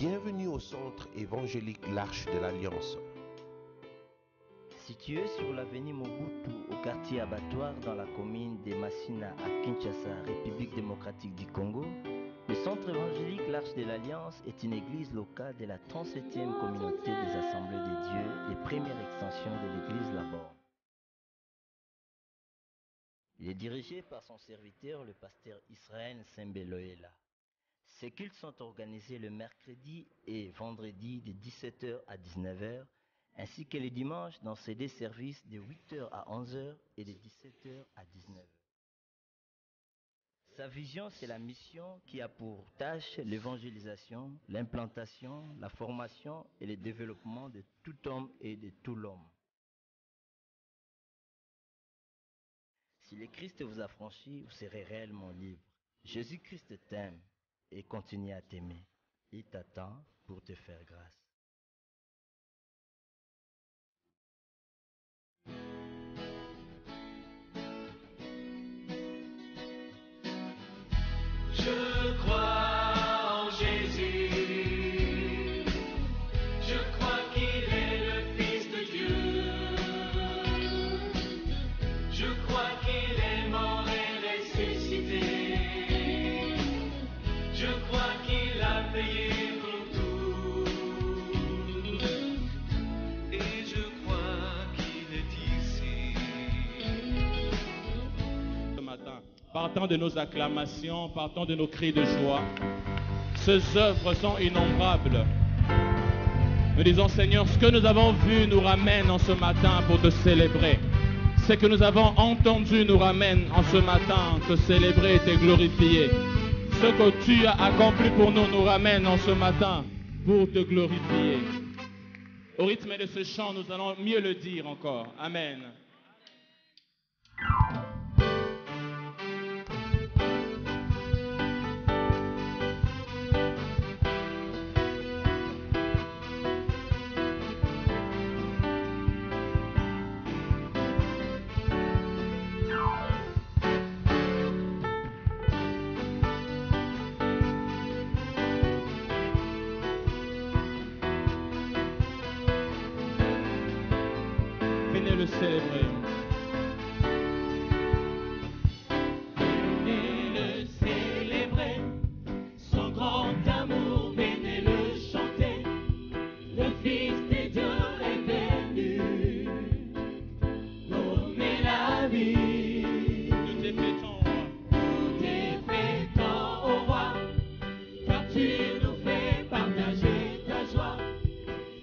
Bienvenue au centre évangélique L'Arche de l'Alliance. Situé sur l'avenue Mobutu au quartier Abattoir dans la commune de Masina à Kinshasa, République démocratique du Congo, le centre évangélique L'Arche de l'Alliance est une église locale de la 37e communauté des Assemblées de Dieu et première extension de l'église Labor. Il est dirigé par son serviteur, le pasteur Israël Sembeloela. Ces cultes sont organisés le mercredi et vendredi de 17h à 19h, ainsi que les dimanches dans ces deux services de 8h à 11h et de 17h à 19h. Sa vision, c'est la mission qui a pour tâche l'évangélisation, l'implantation, la formation et le développement de tout homme et de tout l'homme. Si le Christ vous a franchi, vous serez réellement libre. Jésus-Christ t'aime et continue à t'aimer. Il t'attend pour te faire grâce. Je crois en Jésus, je crois qu'il est le Fils de Dieu, je crois qu'il est mort et ressuscité, je crois qu'il a payé pour tout, et je crois qu'il est ici. Ce matin, partant de nos acclamations, partant de nos cris de joie, ces œuvres sont innombrables. Nous disons, Seigneur, ce que nous avons vu nous ramène en ce matin pour te célébrer. Ce que nous avons entendu nous ramène en ce matin te célébrer et te glorifier. Ce que tu as accompli pour nous nous ramène en ce matin pour te glorifier. Au rythme de ce chant, nous allons mieux le dire encore. Amen. Venez le célébrer. Venez le célébrer, son grand amour, venez le chanter. Le Fils de Dieu est venu, donner la vie. Nous te fêtons, roi. Nous t'effétons au roi, car tu nous fais partager ta joie.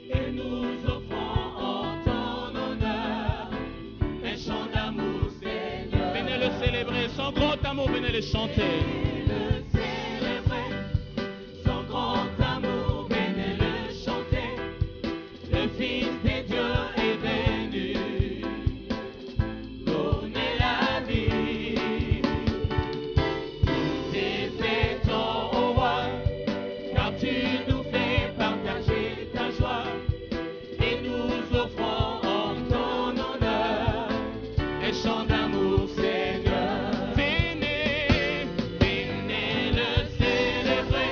Et nous offrons en ton honneur un chant d'amour, Seigneur. Venez le célébrer, son grand amour, venez le chanter. Le célébrer, son grand amour, venez le chanter. Le Fils de Dieu est venu, donner la vie. Nous t'effétons au roi, car tu nous fais partager ta joie. Et nous offrons en ton honneur un chant d'amour, Seigneur. Venez, Venez le célébrer,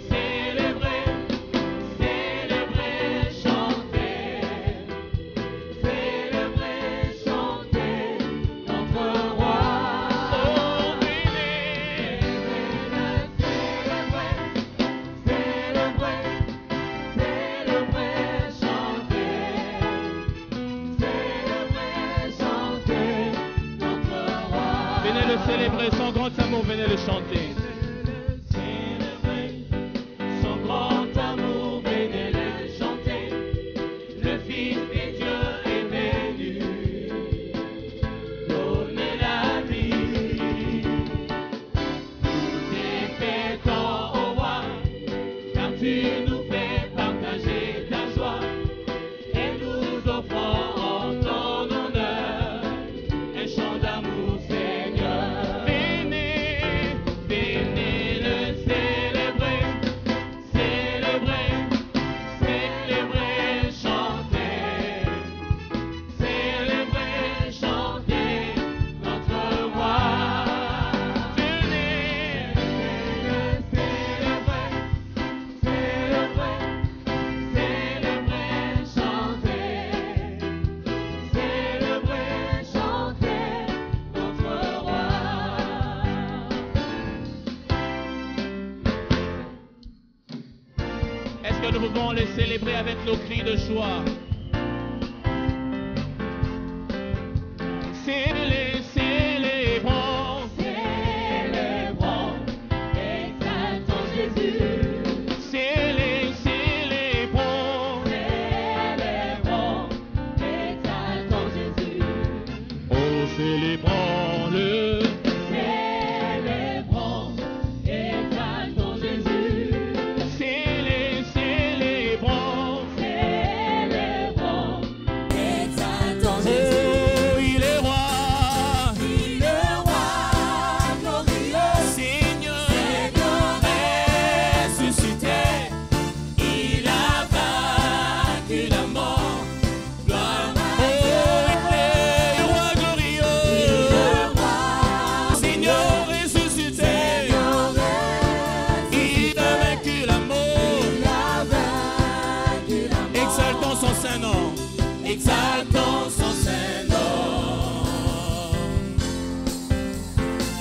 célébrer, célébrer, chanter, célébrer, chanter notre roi. oh, venez. Venez le célébrer, célébrer, célébrer, chanter, célébrer, chanter notre roi. Venez le célébrer, son grand amour, venez le chanter. Célébrer son grand amour, venez le chanter. Le Fils de Dieu est venu, donner la vie. Nous t'effétons au roi, car tu nous fais partager ta joie. Et nous offrons en ton honneur un chant d'amour, Seigneur. Venez, nous pouvons les célébrer avec nos cris de joie. Célébrons, Célébrons, exaltons Jésus. célébrons, Célébrons, exaltons Jésus. oh célébrons-le. Célébrons, exaltons Jésus. Célébrons, Célébrons, exaltons oh Jésus. il est roi, Il est roi glorieux, Seigneur Seigneur ressuscité. il a vaincu la mort. Gloire Oh, à Dieu. il est roi glorieux, Il est roi Seigneur ressuscité. Il a vaincu la mort. il a vaincu la mort. Exaltons son saint nom. Exaltons son saint nom.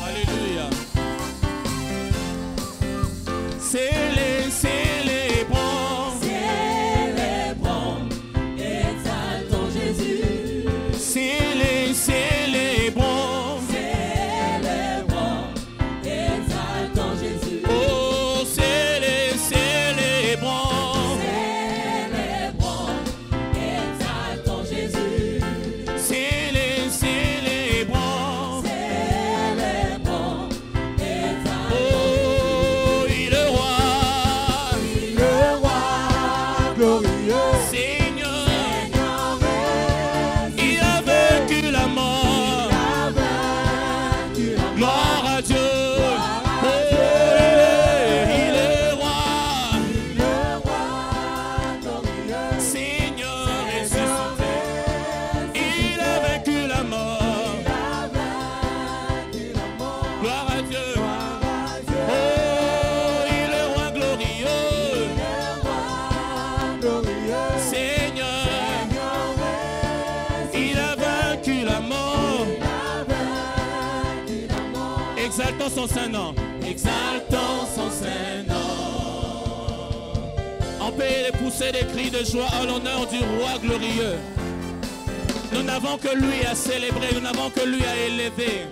Alléluia. Célébrons, Célébrons, exaltons Jésus. célébrons, Célébrons, exaltons Jésus. oh célébrons, Célébrons, exaltons Jésus. célébrons, Célébrons, exaltons oh il est roi, le roi glorieux. Seigneur, Seigneur il a vaincu la mort. a vaincu la mort. Gloire à Dieu. Oh, il est roi. Le roi glorieux. Seigneur ressuscité. Il a vaincu la mort. a vaincu la mort. Gloire à Dieu. Gloire à Dieu. Oh, il est roi glorieux. Le roi glorieux. Seigneur, Seigneur il a vaincu la mort. a vaincu la mort. Exaltons son saint nom. Exaltons son saint nom. On peut pousser des cris de joie à l'honneur du roi glorieux. Nous n'avons que lui à célébrer, nous n'avons que lui à élever.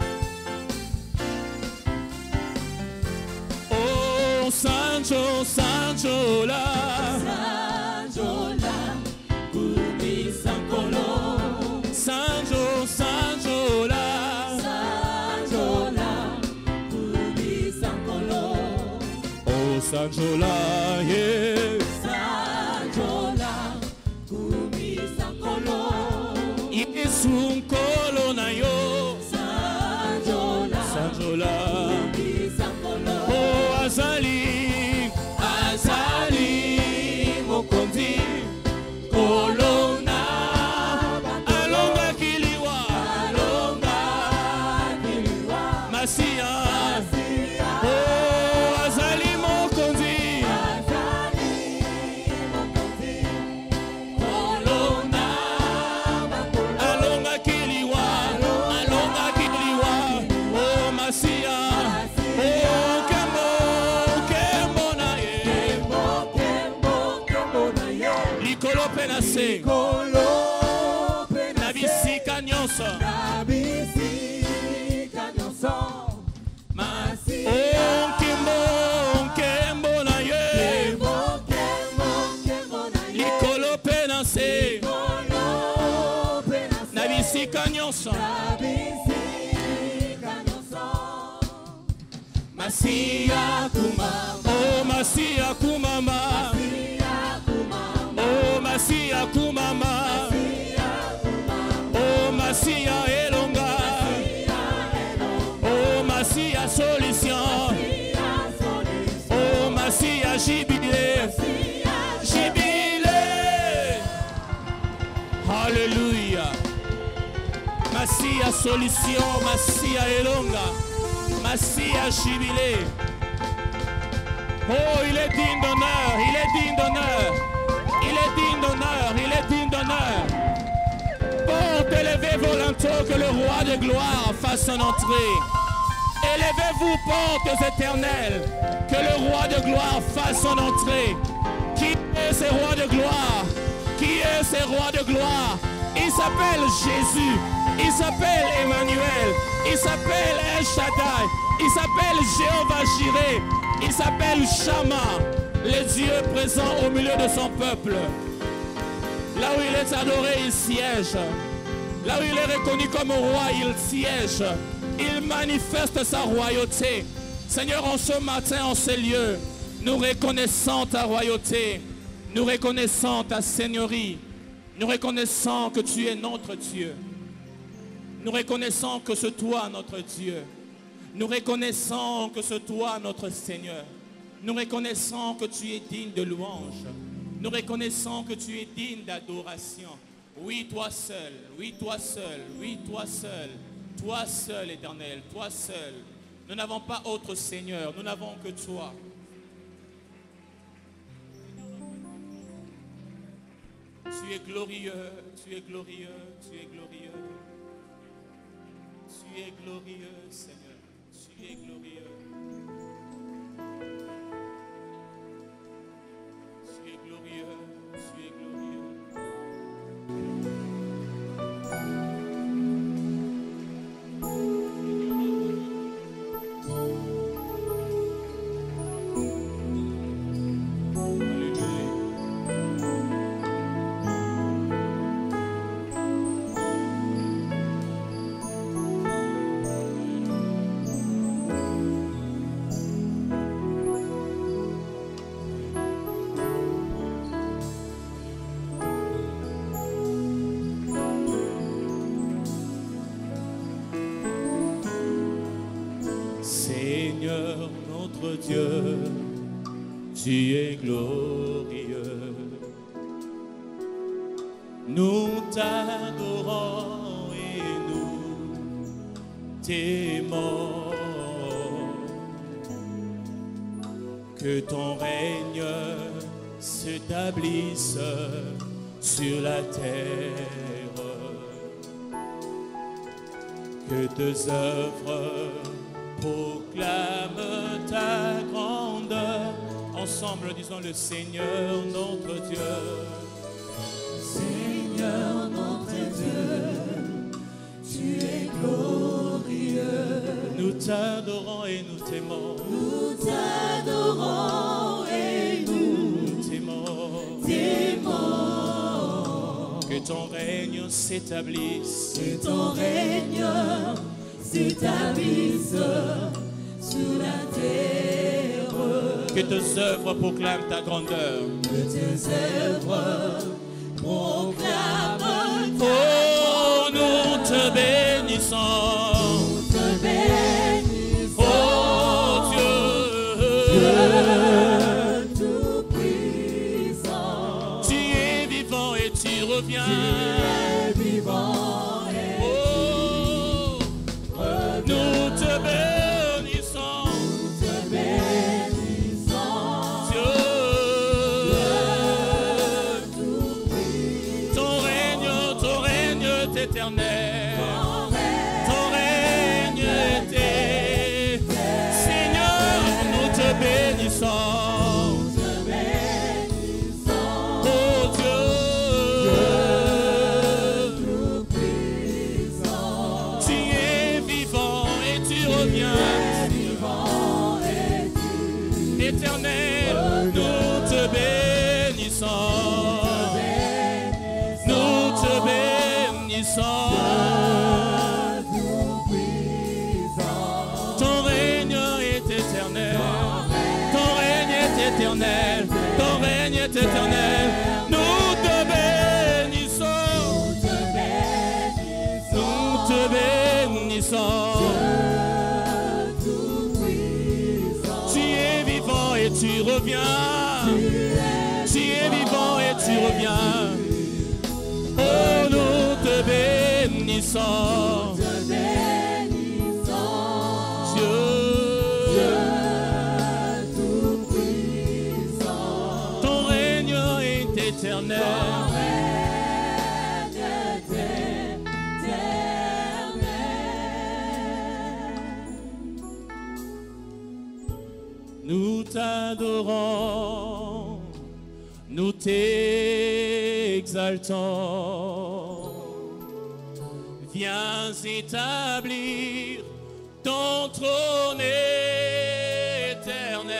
Oh, Sanjo, Sanjo, là. Sanjola, Kumi Sankolo. Sanjo, Sanjo, là. Sanjola, Kumi Sankolo. Oh, Sanjo, là, yeah. Sanjola, Kumi Sankolo. Yesu nkolo na yo. Sanjola, Sanjo, là. Kumi Sankolo. Oh, azali, azali, mokonzi, kolona, alonga kiliwa, Alonga kiliwa. masia, oh, azali mokonzi, Azali mokonzi. Kolona bakolo. alonga kiliwa, oh, masia, oh, kembo, kembo na ye, Kembo, kembo, kembo na ye. likolo pe na se, Kolo pe na na se. bisika nyonso. Na bisika nyonso. Masi. Oh, Kimbo, Kimbo na ye. Kembo, kembo, kembo na ye. Likolo pe na se. Kolo pe na se. Na bisika nyonso. Na bisika nyonso. Masia Kumama. oh Masia kumama. Masia kumama. Oh Masia kumama. Oh Masia elonga. Oh Masia solution. Oh Masia jubilé. Jubilé. Alléluia. Masia solution, Masia elonga. Masia jubilé. Oh, il est digne d'honneur, il est digne d'honneur. Il est digne d'honneur, il est digne d'honneur. Porte, élevez vos linteaux, que le roi de gloire fasse son entrée. Élevez-vous, portes éternelles, que le roi de gloire fasse son entrée. Qui est ce roi de gloire? Qui est ce roi de gloire? Il s'appelle Jésus. Il s'appelle Emmanuel. Il s'appelle El Shaddai. Il s'appelle Jéhovah Jireh. Il s'appelle Shama, le Dieu présent au milieu de son peuple. Là où il est adoré, il siège. Là où il est reconnu comme roi, il siège. Il manifeste sa royauté. Seigneur, en ce matin, en ces lieux, nous reconnaissons ta royauté. Nous reconnaissons ta seigneurie. Nous reconnaissons que tu es notre Dieu. Nous reconnaissons que c'est toi notre Dieu. Nous reconnaissons que c'est toi notre Seigneur. Nous reconnaissons que tu es digne de louange. Nous reconnaissons que tu es digne d'adoration. Oui, toi seul, oui, toi seul, oui, toi seul. Toi seul, Éternel, toi seul. Nous n'avons pas autre Seigneur, nous n'avons que toi. Tu es glorieux, tu es glorieux, tu es glorieux. Tu es glorieux, Seigneur, tu es glorieux. Tu es glorieux, tu es glorieux. Seigneur notre Dieu, tu es glorieux. Nous t'adorons et nous t'aimons. Que ton règne s'établisse sur la terre. Que tes œuvres proclament ta grandeur. Ensemble, disons le Seigneur notre Dieu. Seigneur notre Dieu, tu es glorieux. Nous t'adorons et nous t'aimons. Nous t'adorons et nous t'aimons. Que ton règne s'établisse. Que ton règne s'établisse sur la terre. Que tes œuvres proclament ta grandeur. Que tes œuvres proclament ta grandeur. Oh, nous te bénissons. Nous te bénissons. Oh Dieu, Dieu tout-puissant. tu es vivant et tu reviens. Tu es vivant et Oh, nous te bénissons. nous te bénissons. Dieu, Dieu tout-puissant. ton règne est éternel. Ton Ton règne est éternel. Seigneur, nous te bénissons. nous te bénissons. Oh Dieu, Tout-puissant. tu es vivant et tu reviens. Vivant et tu Éternel, nous te bénissons. Nous te bénissons. tout-puissant. Ton règne est éternel. Ton règne est éternel. Ton règne est éternel. Nous te bénissons. Nous te bénissons. Tout-puissant. Tu es vivant et tu reviens. Tu es vivant et tu reviens. Oh, nous te bénissons. Te bénissons. Dieu, Tout-puissant. ton règne est éternel. Nous t'adorons, nous t'exaltons. Viens établir ton trône éternel.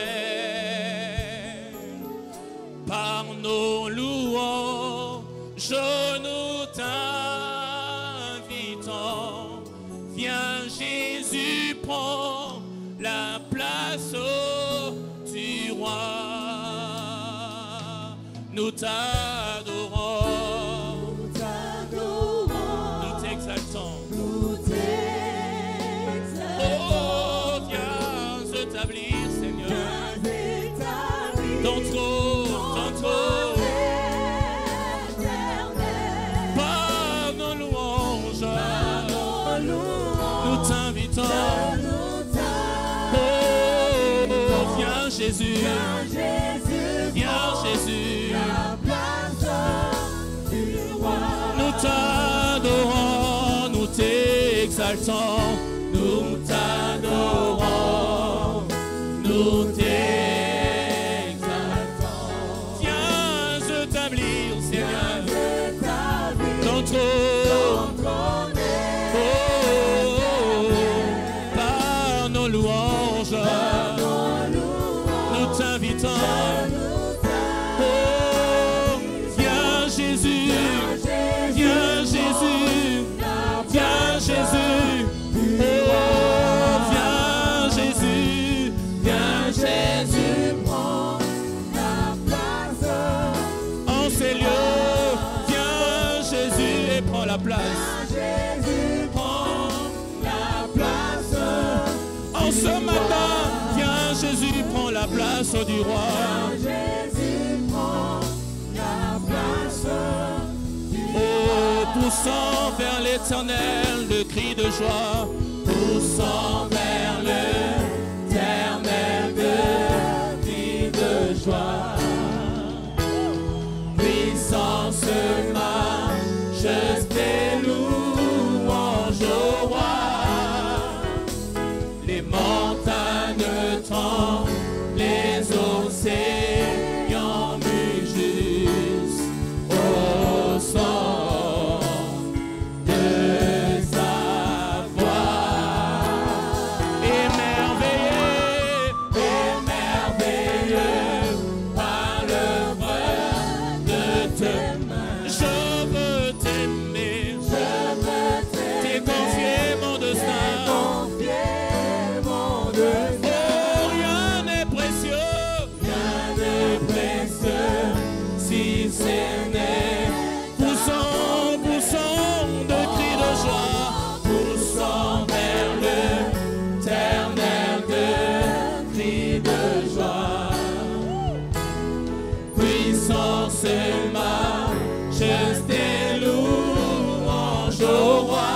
Par nos louanges, nous t'invitons. Viens Jésus, prends la place du roi. Nous t'adorons, nous t'exaltons. Oh, viens établir, Seigneur, ton trône par nos louanges, nous t'invitons. Oh, viens Jésus, viens Jésus, nous t'adorons, nous t'exaltons, nous t'adorons, nous t'exaltons. Viens établir, Seigneur, ton trône, oh, par nos louanges, nous t'invitons. Oh, viens Jésus, viens Jésus, viens Jésus. Oh, viens Jésus, viens Jésus, prends la place en ces lieux. Viens Jésus et prends la place. Prends la place en ce matin. Viens Jésus, prends la place du roi. Oh, poussant vers l'éternel de cris de joie, poussant vers l'éternel de cris de joie. Puissance, majesté, louange au roi. Les montagnes tremblent, les océans mugissent au son de sa voix. Émerveillé par l'œuvre de tes mains. Je veux t'aimer, t'es confié mon destin. Si ce n'est poussant de cris de joie, poussant vers l'éternel de cris de joie. Puissance, majesté, louange au roi.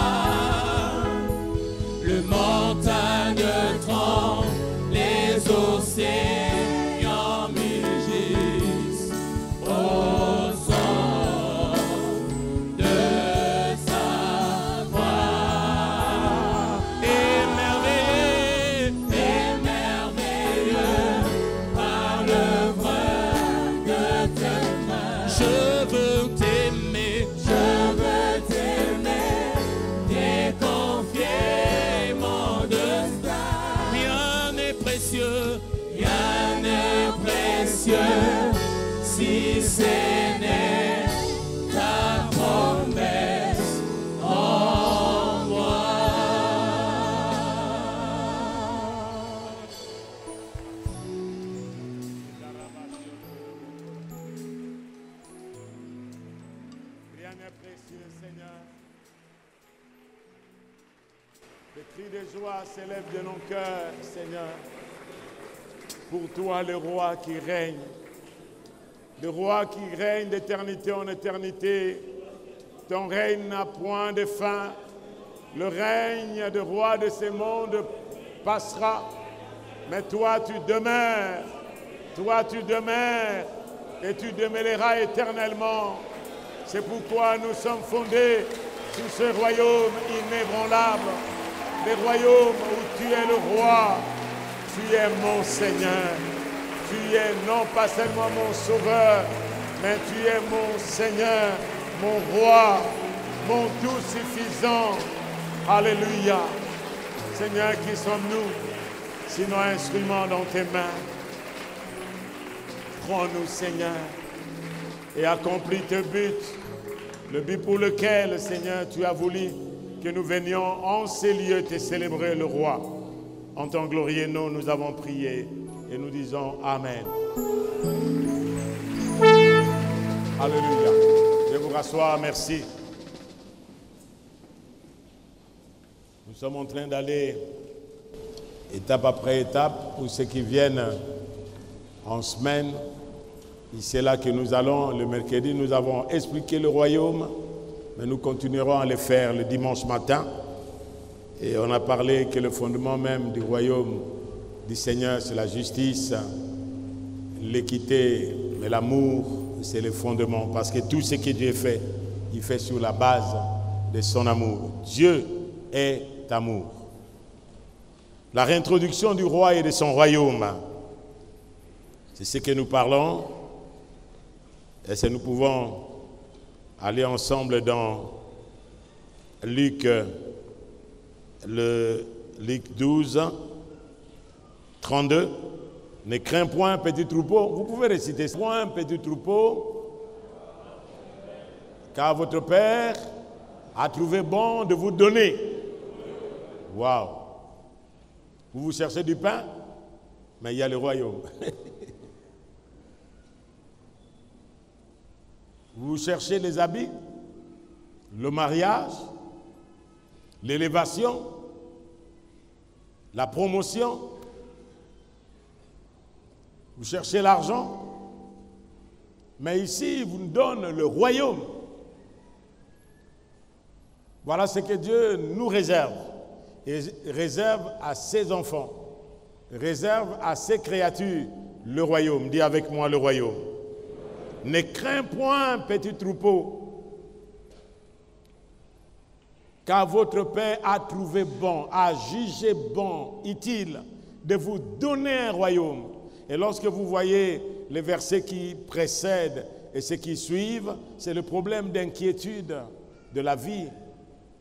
Le montagne tremble, les océans mugissent au son de sa voix. Émerveillé par l'œuvre de tes mains. Je veux t'aimer, t'es confié mon destin. Rien n'est précieux, si ce n'est ta promesse en moi. Rien n'est précieux, Seigneur. Les cris de joie s'élèvent de nos cœurs, Seigneur. Pour toi, le roi qui règne. Le roi qui règne d'éternité en éternité. Ton règne n'a point de fin. Le règne du roi de ce monde passera. Mais toi, tu demeures. Toi, tu demeures. Et tu demeureras éternellement. C'est pourquoi nous sommes fondés sur ce royaume inébranlable. Le royaume où tu es le roi. Tu es mon Seigneur. Tu es non pas seulement mon sauveur, mais tu es mon Seigneur, mon roi, mon tout suffisant. Alléluia. Seigneur, qui sommes-nous, sinon instruments dans tes mains? Prends-nous, Seigneur, et accomplis tes buts. Le but pour lequel, Seigneur, tu as voulu que nous venions en ces lieux te célébrer le roi. En ton glorieux nom, nous avons prié et nous disons Amen. Alléluia. Je vous rasseoir, merci. Nous sommes en train d'aller étape après étape pour ceux qui viennent en semaine. Et c'est là que nous allons, le mercredi, nous avons expliqué le royaume, mais nous continuerons à le faire le dimanche matin. Et on a parlé que le fondement même du royaume du Seigneur, c'est la justice, l'équité, mais l'amour, c'est le fondement. Parce que tout ce que Dieu fait, il fait sur la base de son amour. Dieu est amour. La réintroduction du roi et de son royaume, c'est ce que nous parlons. Et si nous pouvons aller ensemble dans Luc 12, 32. Ne crains point, petit troupeau. Vous pouvez réciter point, petit troupeau, car votre Père a trouvé bon de vous donner. Waouh! Vous cherchez du pain, mais il y a le royaume. Vous cherchez les habits, le mariage, l'élévation, la promotion. Vous cherchez l'argent, mais ici, il vous donne le royaume. Voilà ce que Dieu nous réserve. Et réserve à ses enfants, réserve à ses créatures le royaume. Dis avec moi le royaume. Ne crains point, petit troupeau, car votre Père a trouvé bon, a jugé bon, utile, de vous donner un royaume. Et lorsque vous voyez les versets qui précèdent et ceux qui suivent, c'est le problème d'inquiétude de la vie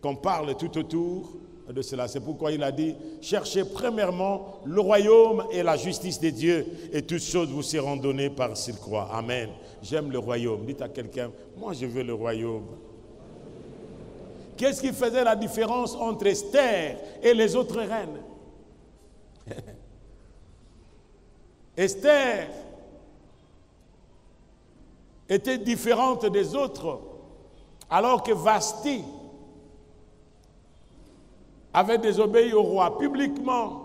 qu'on parle tout autour de cela. C'est pourquoi il a dit, cherchez premièrement le royaume et la justice de Dieu, et toutes choses vous seront données par s'il croit. Amen. J'aime le royaume. Dites à quelqu'un, moi je veux le royaume. Qu'est-ce qui faisait la différence entre Esther et les autres reines? Esther était différente des autres, alors que Vashti avait désobéi au roi. Publiquement,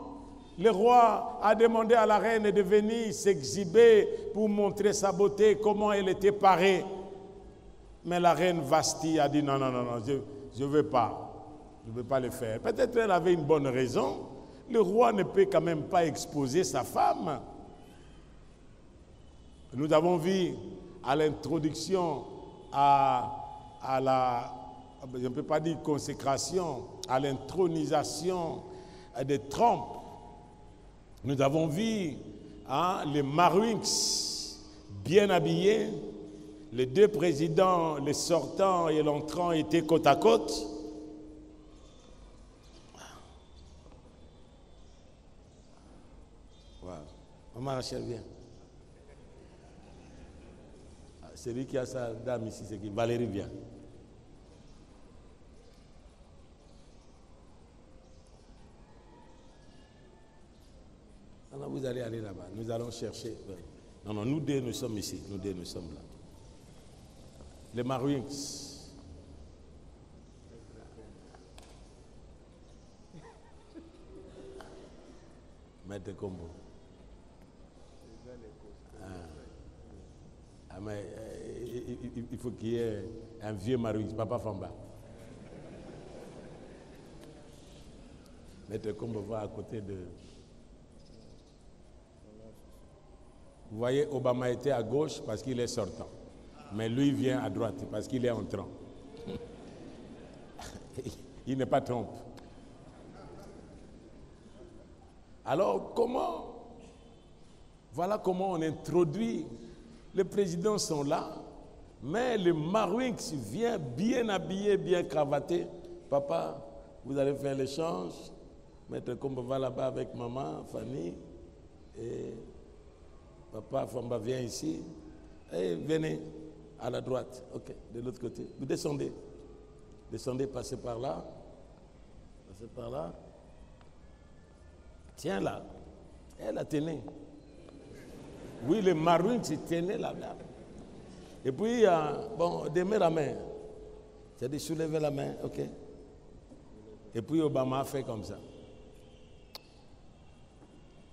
le roi a demandé à la reine de venir s'exhiber pour montrer sa beauté, comment elle était parée. Mais la reine Vashti a dit non, je ne veux pas. Je ne veux pas le faire. Peut-être qu'elle avait une bonne raison. Le roi ne peut quand même pas exposer sa femme. Nous avons vu à l'introduction à la, je ne peux pas dire consécration, à l'intronisation de Trump. Nous avons vu les Marouins bien habillés. Les deux présidents, le sortant et l'entrant, étaient côte à côte. Wow. Maman Rachel, viens. Celui qui a sa dame ici, c'est qui? Valérie, vient. Non, vous allez aller là-bas. Nous allons chercher. Non, nous deux, nous sommes ici. Nous deux, nous sommes là. Les Marouins. Maître Combo. Mais il faut qu'il y ait un vieux Marouin, Papa Famba. Maître Combo va à côté de... Vous voyez, Obama était à gauche parce qu'il est sortant. Mais lui vient à droite parce qu'il est entrant. Il n'est pas Trump. Alors, voilà comment on introduit. Les présidents sont là, Mais le Marouinx vient bien habillé, bien cravaté. Papa, vous allez faire l'échange. Maître Kombo va là-bas avec maman, Fanny. Et papa, Famba vient ici. Et venez à la droite. Ok, de l'autre côté. Vous descendez. Descendez, passez par là. Passez par là. Tiens là. Elle a tenu. Oui, le Marouinx tenait là-bas. Et puis, bon, démets la main. C'est-à-dire soulever la main, ok. Et puis Obama a fait comme ça.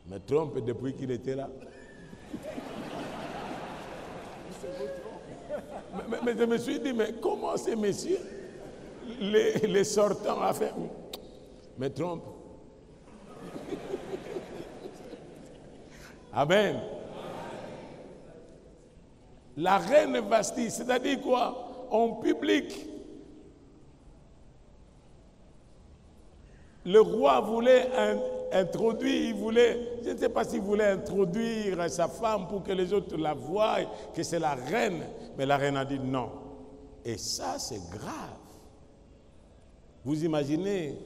Mais Trump, depuis qu'il était là. mais je me suis dit, mais comment ces messieurs, les sortants, ont fait. Mais Trump. Amen. La reine Vasti, c'est-à-dire quoi? En public. Le roi voulait introduire, je ne sais pas s'il voulait introduire sa femme pour que les autres la voient, que c'est la reine. Mais la reine a dit non. Et ça, c'est grave. Vous imaginez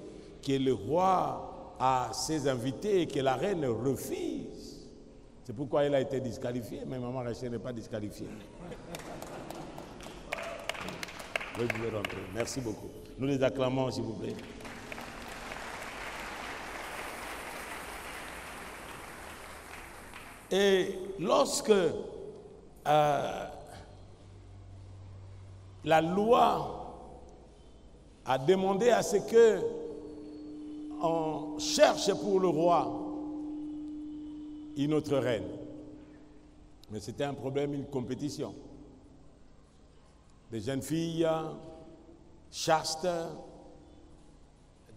que le roi a ses invités et que la reine refuse. C'est pourquoi elle a été disqualifiée, mais maman Rachel n'est pas disqualifiée. Vous pouvez rentrer. Merci beaucoup. Nous les acclamons, s'il vous plaît. Et lorsque la loi a demandé à ce que on cherche pour le roi une autre reine, mais c'était un problème, une compétition. Des jeunes filles chastes,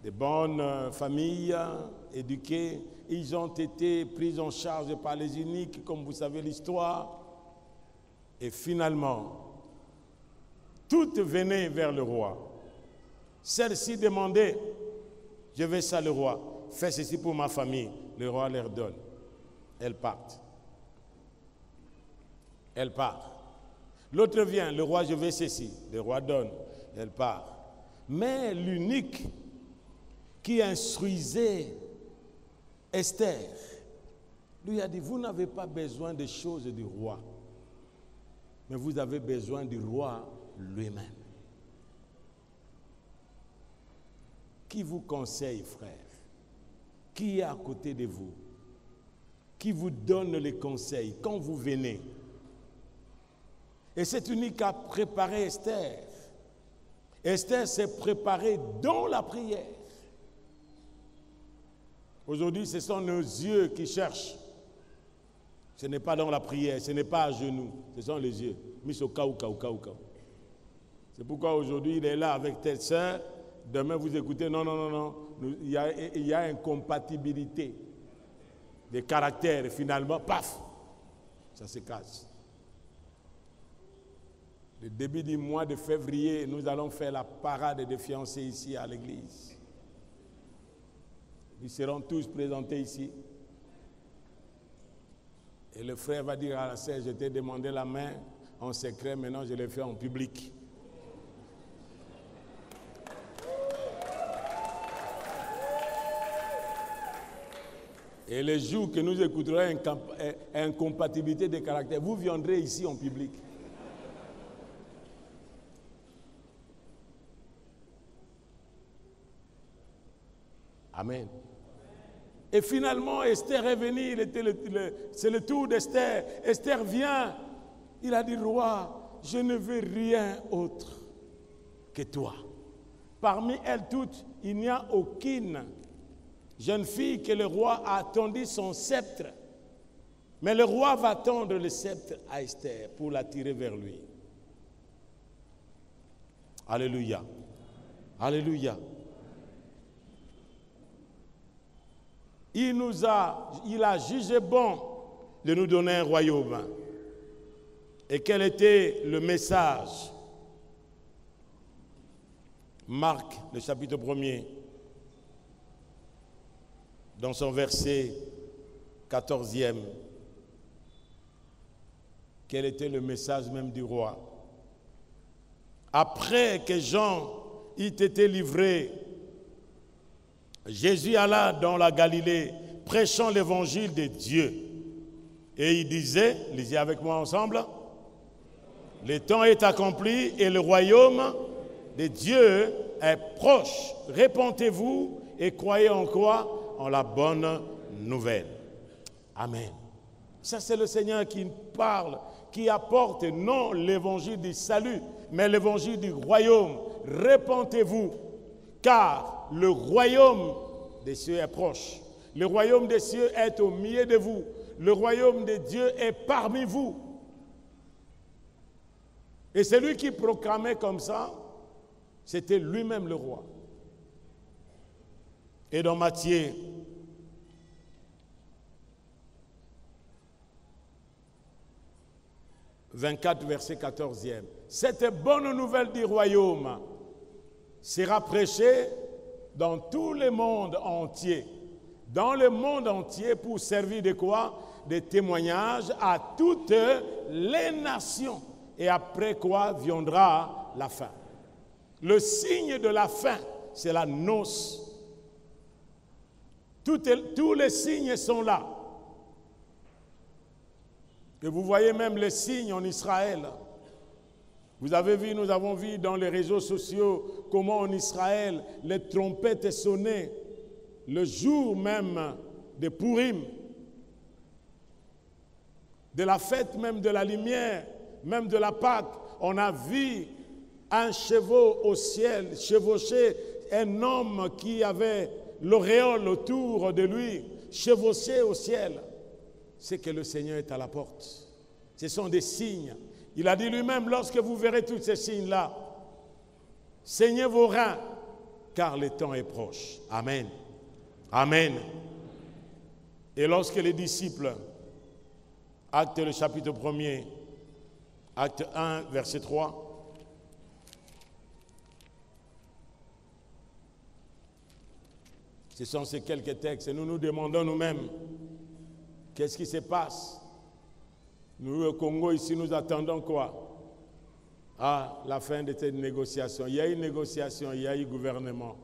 des bonnes familles éduquées, ils ont été pris en charge par les eunuques, comme vous savez l'histoire. Et finalement, toutes venaient vers le roi. Celle-ci demandait, je veux ça le roi, fais ceci pour ma famille. Le roi leur donne. Elles partent. Elle part. L'autre vient, le roi, je veux ceci. Le roi donne. Elle part. Mais l'eunuque qui instruisait Esther, lui a dit, vous n'avez pas besoin des choses du roi, mais vous avez besoin du roi lui-même. Qui vous conseille, frère? Qui est à côté de vous? Qui vous donne les conseils quand vous venez? Et cet eunuque a préparé Esther. Esther s'est préparée dans la prière. Aujourd'hui, ce sont nos yeux qui cherchent. Ce n'est pas dans la prière, ce n'est pas à genoux, ce sont les yeux. Mis au cas où. C'est pourquoi aujourd'hui, il est là avec telle sœur. Demain, vous écoutez, non. Il y a une incompatibilité des caractères. Et finalement, paf, ça se casse. Le début du mois de février, nous allons faire la parade des fiancés ici à l'église. Ils seront tous présentés ici. Et le frère va dire à la sœur, je t'ai demandé la main en secret, maintenant je l'ai fait en public. Et le jour que nous écouterons incompatibilité des caractères, vous viendrez ici en public. Amen. Et finalement, Esther est venue, c'est le tour d'Esther. Esther vient, il a dit, roi, je ne veux rien autre que toi. Parmi elles toutes, il n'y a aucune jeune fille que le roi a tendu son sceptre. Mais le roi va tendre le sceptre à Esther pour l'attirer vers lui. Alléluia. Alléluia. Il a jugé bon de nous donner un royaume. Et quel était le message? Marc, le chapitre 1er, dans son verset 14e, quel était le message même du roi? après que Jean eut été livré, Jésus alla dans la Galilée, prêchant l'évangile de Dieu. Et il disait, lisez avec moi ensemble, le temps est accompli et le royaume de Dieu est proche. Répentez-vous et croyez en quoi? En la bonne nouvelle. Amen. Ça, c'est le Seigneur qui parle, qui apporte non l'évangile du salut, mais l'évangile du royaume. Répentez-vous, car le royaume des cieux est proche. Le royaume des cieux est au milieu de vous. Le royaume de Dieu est parmi vous. Et celui qui proclamait comme ça, c'était lui-même le roi. Et dans Matthieu 24, verset 14e, cette bonne nouvelle du royaume sera prêchée dans tout le monde entier. Dans le monde entier pour servir de quoi? De témoignage à toutes les nations. Et après quoi viendra la fin. Le signe de la fin, c'est la noce. Tous les signes sont là. Et vous voyez même les signes en Israël. Vous avez vu, nous avons vu dans les réseaux sociaux comment en Israël les trompettes sonnaient le jour même de Purim, de la fête même de la lumière, même de la Pâque. On a vu un chevau au ciel chevaucher un homme qui avait l'auréole autour de lui, chevauché au ciel. C'est que le Seigneur est à la porte. Ce sont des signes. Il a dit lui-même, lorsque vous verrez tous ces signes-là, saignez vos reins, car le temps est proche. Amen. Amen. Et lorsque les disciples, acte le chapitre 1er, acte 1, verset 3, ce sont ces quelques textes, et nous nous demandons nous-mêmes, qu'est-ce qui se passe? Nous, au Congo, ici, nous attendons quoi? Ah, la fin de cette négociation. Il y a une négociation, il y a eu gouvernement.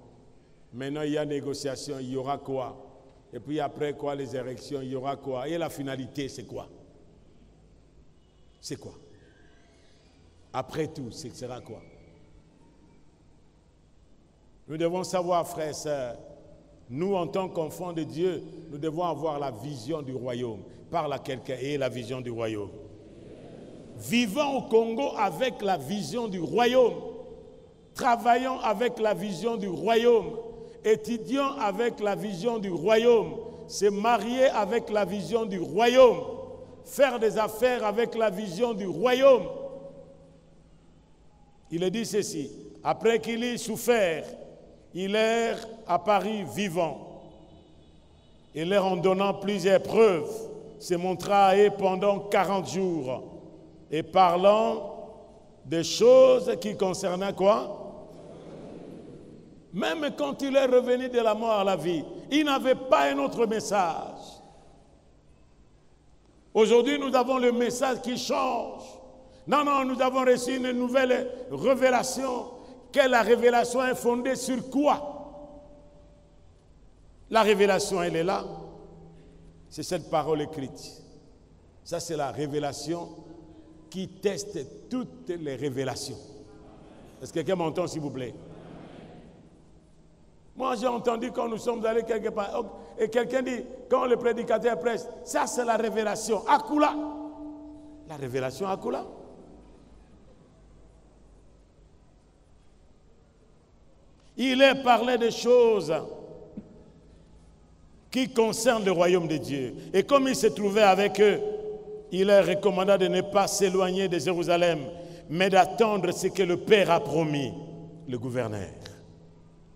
Maintenant, il y a négociation, il y aura quoi? Et puis après quoi, les élections, il y aura quoi? Et la finalité, c'est quoi? C'est quoi? Après tout, ce sera quoi? Nous devons savoir, frères et sœurs, nous, en tant qu'enfants de Dieu, nous devons avoir la vision du royaume. Parle à quelqu'un et la vision du royaume. Vivons au Congo avec la vision du royaume. Travaillons avec la vision du royaume. Étudions avec la vision du royaume. Se marier avec la vision du royaume. Faire des affaires avec la vision du royaume. Il dit ceci. Après qu'il ait souffert, il est apparu vivant. Et leur en donnant plusieurs preuves, se montra à eux pendant 40 jours. Et parlant des choses qui concernaient quoi? Même quand il est revenu de la mort à la vie, il n'avait pas un autre message. Aujourd'hui, nous avons le message qui change. Non, nous avons reçu une nouvelle révélation. Quelle la révélation est fondée sur quoi? La révélation, elle est là. C'est cette parole écrite. Ça, c'est la révélation qui teste toutes les révélations. Est-ce que quelqu'un m'entend, s'il vous plaît? Moi, j'ai entendu quand nous sommes allés quelque part, et quelqu'un dit, quand le prédicateur prêche, ça, c'est la révélation. Akula. La révélation Akula. Il est parlé des choses qui concernent le royaume de Dieu. Et comme il se trouvait avec eux, il leur recommanda de ne pas s'éloigner de Jérusalem, mais d'attendre ce que le Père a promis, le gouverneur.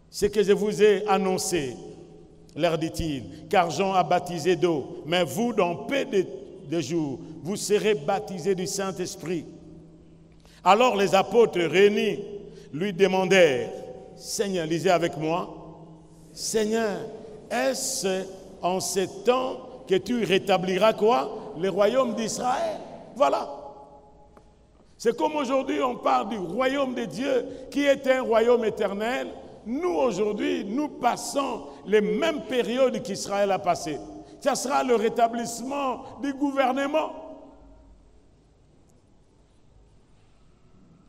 Ce que je vous ai annoncé, leur dit-il, car Jean a baptisé d'eau, mais vous, dans peu de jours, vous serez baptisés du Saint-Esprit. Alors les apôtres réunis lui demandèrent, Seigneur, lisez avec moi, Seigneur, est-ce en ce temps que tu rétabliras quoi? Le royaume d'Israël. Voilà. C'est comme aujourd'hui on parle du royaume de Dieu qui est un royaume éternel. Nous aujourd'hui, nous passons les mêmes périodes qu'Israël a passées. Ça sera le rétablissement du gouvernement.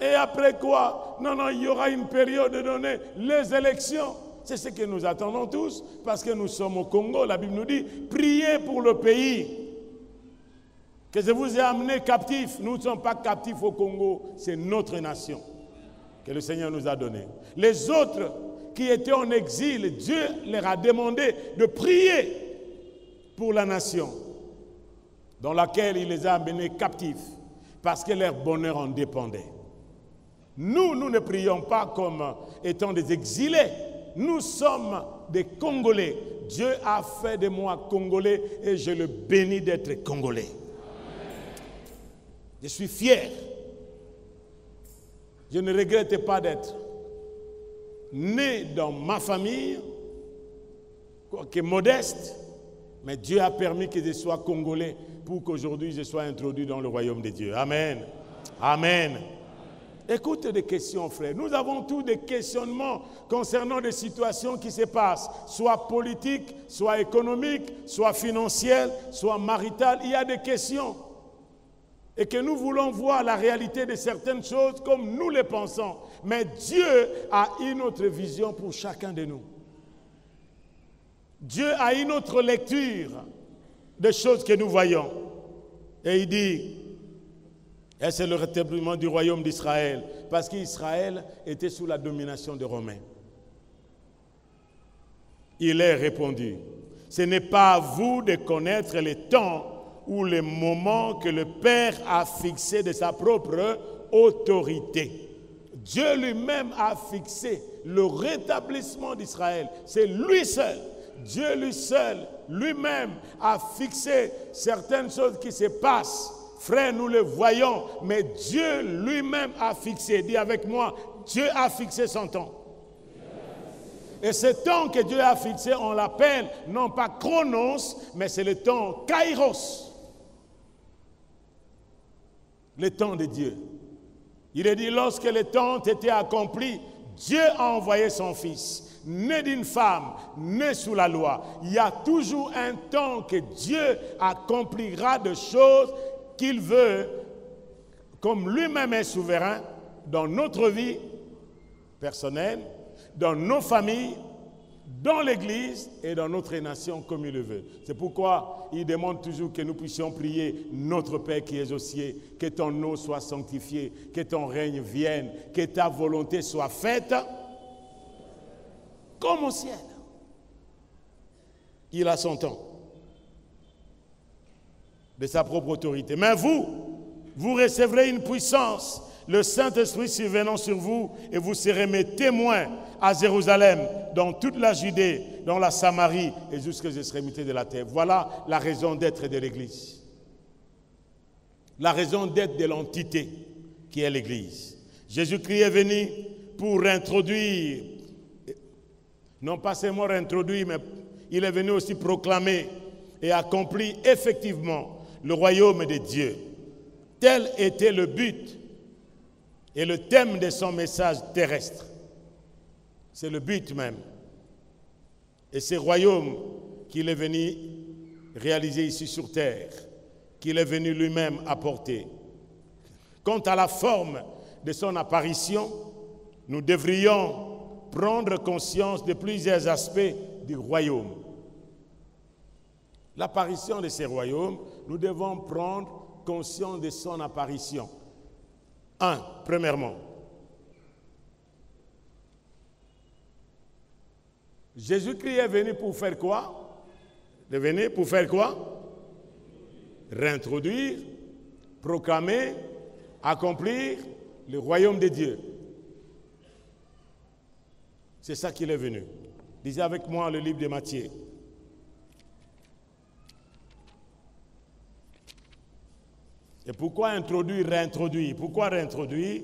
Et après quoi? Non, il y aura une période donnée, les élections. C'est ce que nous attendons tous, parce que nous sommes au Congo. La Bible nous dit, priez pour le pays. Que je vous ai amené captifs. Nous ne sommes pas captifs au Congo, c'est notre nation que le Seigneur nous a donnée. Les autres qui étaient en exil, Dieu leur a demandé de prier pour la nation dans laquelle il les a amenés captifs, parce que leur bonheur en dépendait. Nous ne prions pas comme étant des exilés. Nous sommes des Congolais. Dieu a fait de moi Congolais et je le bénis d'être Congolais. Je suis fier. Je ne regrette pas d'être né dans ma famille, quoique modeste, mais Dieu a permis que je sois Congolais pour qu'aujourd'hui je sois introduit dans le royaume de Dieu. Amen. Amen. Écoute des questions, frère. Nous avons tous des questionnements concernant des situations qui se passent, soit politiques, soit économiques, soit financières, soit maritales. Il y a des questions. Et que nous voulons voir la réalité de certaines choses comme nous les pensons. Mais Dieu a une autre vision pour chacun de nous. Dieu a une autre lecture des choses que nous voyons. Et il dit, et c'est le rétablissement du royaume d'Israël, parce qu'Israël était sous la domination des Romains. Il est répondu, ce n'est pas à vous de connaître les temps ou les moments que le Père a fixé de sa propre autorité. Dieu lui-même a fixé le rétablissement d'Israël. C'est lui seul. Dieu lui seul, lui-même, a fixé certaines choses qui se passent. Frère, nous le voyons, mais Dieu lui-même a fixé. Dis avec moi, Dieu a fixé son temps. Et ce temps que Dieu a fixé, on l'appelle non pas chronos, mais c'est le temps kairos. Le temps de Dieu. Il est dit, lorsque le temps était accompli, Dieu a envoyé son Fils, né d'une femme, né sous la loi. Il y a toujours un temps que Dieu accomplira de choses qu'il veut, comme lui-même est souverain, dans notre vie personnelle, dans nos familles, dans l'Église et dans notre nation comme il le veut. C'est pourquoi il demande toujours que nous puissions prier notre Père qui es aux cieux, que ton nom soit sanctifié, que ton règne vienne, que ta volonté soit faite comme au ciel. Il a son temps de sa propre autorité. Mais vous recevrez une puissance, le Saint-Esprit survenant sur vous, et vous serez mes témoins à Jérusalem, dans toute la Judée, dans la Samarie et jusqu'aux extrémités de la terre. Voilà la raison d'être de l'Église. La raison d'être de l'entité qui est l'Église. Jésus-Christ est venu pour introduire, non pas seulement introduire, mais il est venu aussi proclamer et accomplir effectivement le royaume de Dieu. Tel était le but et le thème de son message terrestre. C'est le but même. Et ce royaume qu'il est venu réaliser ici sur terre, qu'il est venu lui-même apporter. Quant à la forme de son apparition, nous devrions prendre conscience de plusieurs aspects du royaume. L'apparition de ce royaume, nous devons prendre conscience de son apparition. Premièrement, Jésus-Christ est venu pour faire quoi? Il est venu pour faire quoi? Réintroduire, proclamer, accomplir le royaume de Dieu. C'est ça qu'il est venu. Lisez avec moi le livre de Matthieu. Et pourquoi introduire, réintroduire? Pourquoi réintroduire?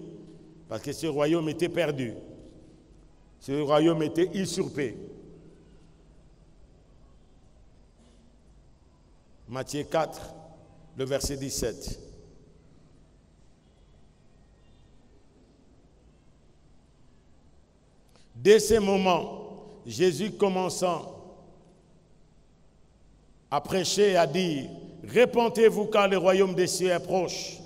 Parce que ce royaume était perdu. Ce royaume était usurpé. Matthieu 4, le verset 17. Dès ces moments, Jésus commençant à prêcher et à dire « Répentez-vous car le royaume des cieux est proche ».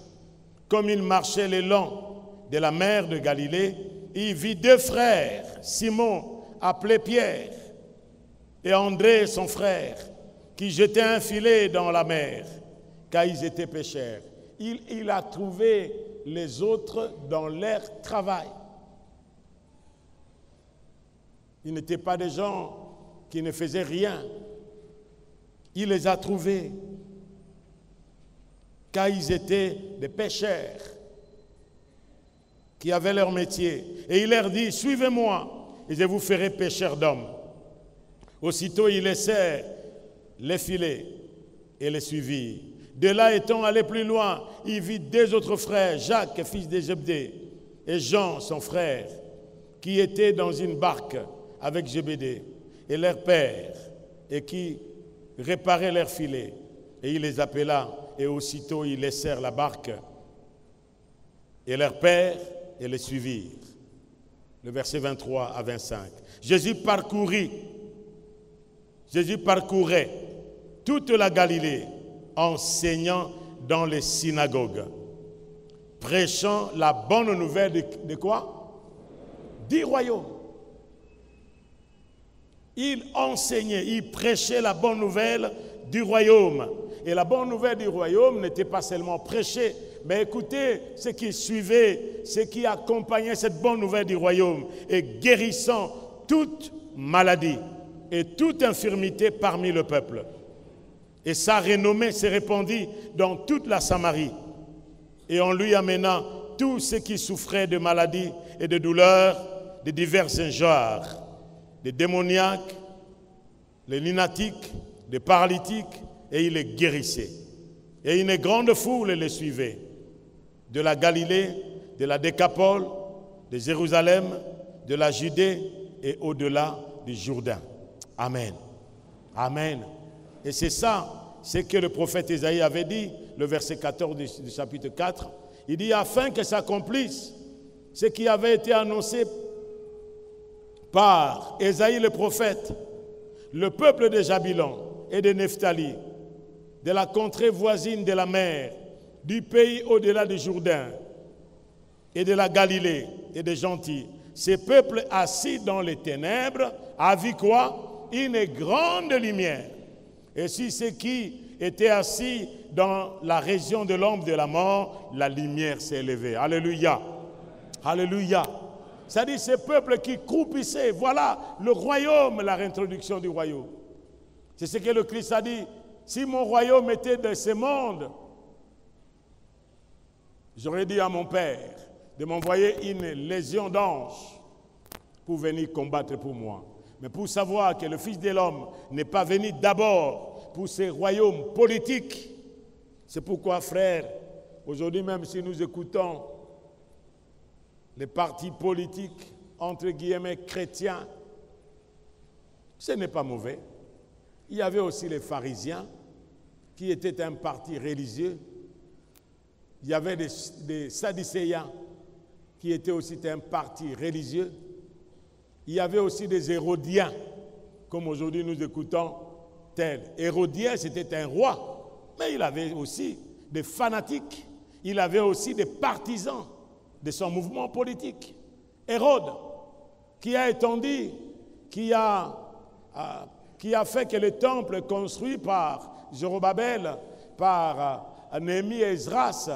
Comme il marchait le long de la mer de Galilée, il vit deux frères, Simon, appelé Pierre, et André, son frère, qui jetaient un filet dans la mer, car ils étaient pêcheurs. Il a trouvé les autres dans leur travail. Ils n'étaient pas des gens qui ne faisaient rien. Il les a trouvés, car ils étaient des pêcheurs qui avaient leur métier. Et il leur dit, suivez-moi, et je vous ferai pêcheurs d'hommes. Aussitôt, ils laissèrent les filets et les suivirent. De là, étant allé plus loin, il vit deux autres frères, Jacques, fils de Zébédée, et Jean, son frère, qui étaient dans une barque avec Zébédée et leur père, et qui réparaient leurs filets. Et il les appela, et aussitôt ils laissèrent la barque et leur père, et les suivirent. Le verset 23 à 25. Jésus parcourait toute la Galilée, enseignant dans les synagogues, prêchant la bonne nouvelle de quoi? Du royaume. Il enseignait, il prêchait la bonne nouvelle du royaume. Et la bonne nouvelle du royaume n'était pas seulement prêchée, mais écoutez ce qui suivait, ce qui accompagnait cette bonne nouvelle du royaume, et guérissant toute maladie et toute infirmité parmi le peuple. Et sa renommée s'est répandue dans toute la Samarie. Et on lui amena tous ceux qui souffraient de maladies et de douleurs de divers genres, des démoniaques, les lunatiques, des paralytiques, et il les guérissait. Et une grande foule les suivait, de la Galilée, de la Décapole, de Jérusalem, de la Judée et au-delà du Jourdain. Amen. Amen. Et c'est ça, c'est que le prophète Ésaïe avait dit, le verset 14 du chapitre 4, il dit, afin que s'accomplisse ce qui avait été annoncé par Ésaïe le prophète, le peuple de Jabilon et de Nephtali, de la contrée voisine de la mer, du pays au-delà du Jourdain et de la Galilée et des gentils, ces peuples assis dans les ténèbres a vu quoi? Une grande lumière. Et si ceux qui étaient assis dans la région de l'ombre de la mort, la lumière s'est élevée. Alléluia. Alléluia. C'est-à-dire ces peuples qui croupissaient, voilà le royaume, la réintroduction du royaume. C'est ce que le Christ a dit. Si mon royaume était de ce monde, j'aurais dit à mon Père de m'envoyer une légion d'anges pour venir combattre pour moi. Mais pour savoir que le Fils de l'homme n'est pas venu d'abord pour ces royaumes politiques, c'est pourquoi, frères, aujourd'hui même si nous écoutons les partis politiques, entre guillemets, chrétiens, ce n'est pas mauvais. Il y avait aussi les pharisiens, qui étaient un parti religieux. Il y avait des sadducéens, qui étaient aussi un parti religieux. Il y avait aussi des hérodiens, comme aujourd'hui nous écoutons tel. Hérodien, c'était un roi, mais il avait aussi des fanatiques. Il avait aussi des partisans de son mouvement politique. Hérode, qui a étendu, qui a fait que le temple construit par Zorobabel, par Néhémie et Esdras,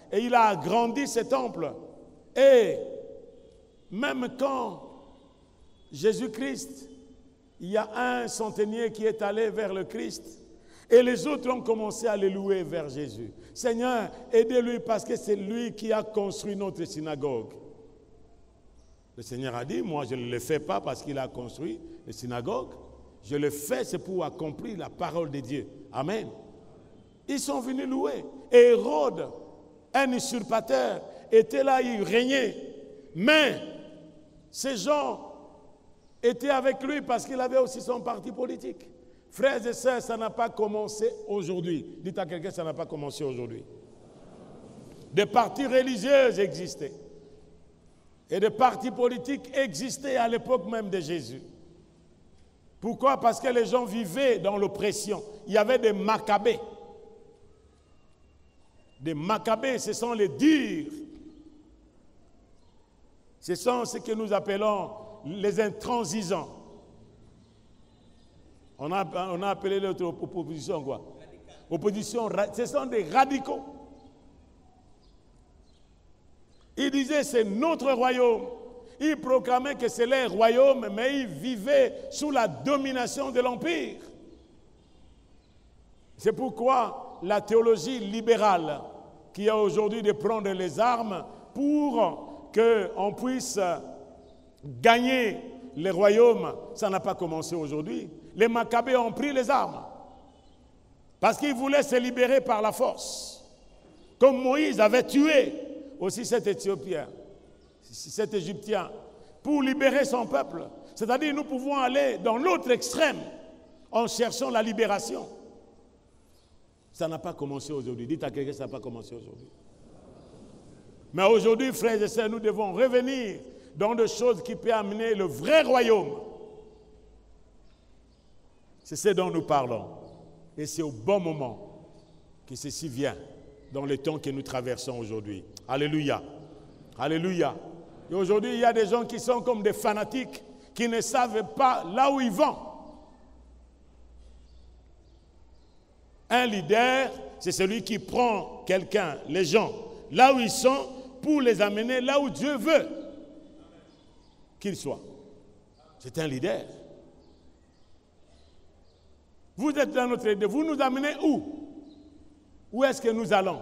et il a agrandi ce temple. Et même quand Jésus-Christ, il y a un centenier qui est allé vers le Christ, et les autres ont commencé à le louer vers Jésus. Seigneur, aidez-lui parce que c'est lui qui a construit notre synagogue. Le Seigneur a dit, moi je ne le fais pas parce qu'il a construit la synagogue. Je le fais, c'est pour accomplir la parole de Dieu. Amen. Ils sont venus louer. Et Hérode, un usurpateur, était là, il régnait. Mais ces gens étaient avec lui parce qu'il avait aussi son parti politique. Frères et sœurs, ça n'a pas commencé aujourd'hui. Dites à quelqu'un, ça n'a pas commencé aujourd'hui. Des partis religieux existaient. et des partis politiques existaient à l'époque même de Jésus. Pourquoi? Parce que les gens vivaient dans l'oppression. Il y avait des Maccabées. Des Maccabées, ce sont les durs. Ce sont ce que nous appelons les intransigeants. On a appelé notre opposition quoi? Opposition, ce sont des radicaux. Ils disaient c'est notre royaume. Ils proclamaient que c'est leur royaume, mais ils vivaient sous la domination de l'Empire. C'est pourquoi la théologie libérale qui a aujourd'hui de prendre les armes pour qu'on puisse gagner les royaumes, ça n'a pas commencé aujourd'hui. Les Maccabées ont pris les armes parce qu'ils voulaient se libérer par la force. Comme Moïse avait tué aussi cet Éthiopien, cet Égyptien, pour libérer son peuple. C'est-à-dire nous pouvons aller dans l'autre extrême en cherchant la libération. Ça n'a pas commencé aujourd'hui. Dites à quelqu'un que ça n'a pas commencé aujourd'hui. Mais aujourd'hui, frères et sœurs, nous devons revenir dans des choses qui peuvent amener le vrai royaume. C'est ce dont nous parlons. Et c'est au bon moment que ceci vient dans les temps que nous traversons aujourd'hui. Alléluia. Alléluia. Et aujourd'hui, il y a des gens qui sont comme des fanatiques, qui ne savent pas là où ils vont. Un leader, c'est celui qui prend quelqu'un, les gens, là où ils sont, pour les amener là où Dieu veut qu'ils soient. C'est un leader. Vous êtes dans notre leader. Vous nous amenez où? Où est-ce que nous allons?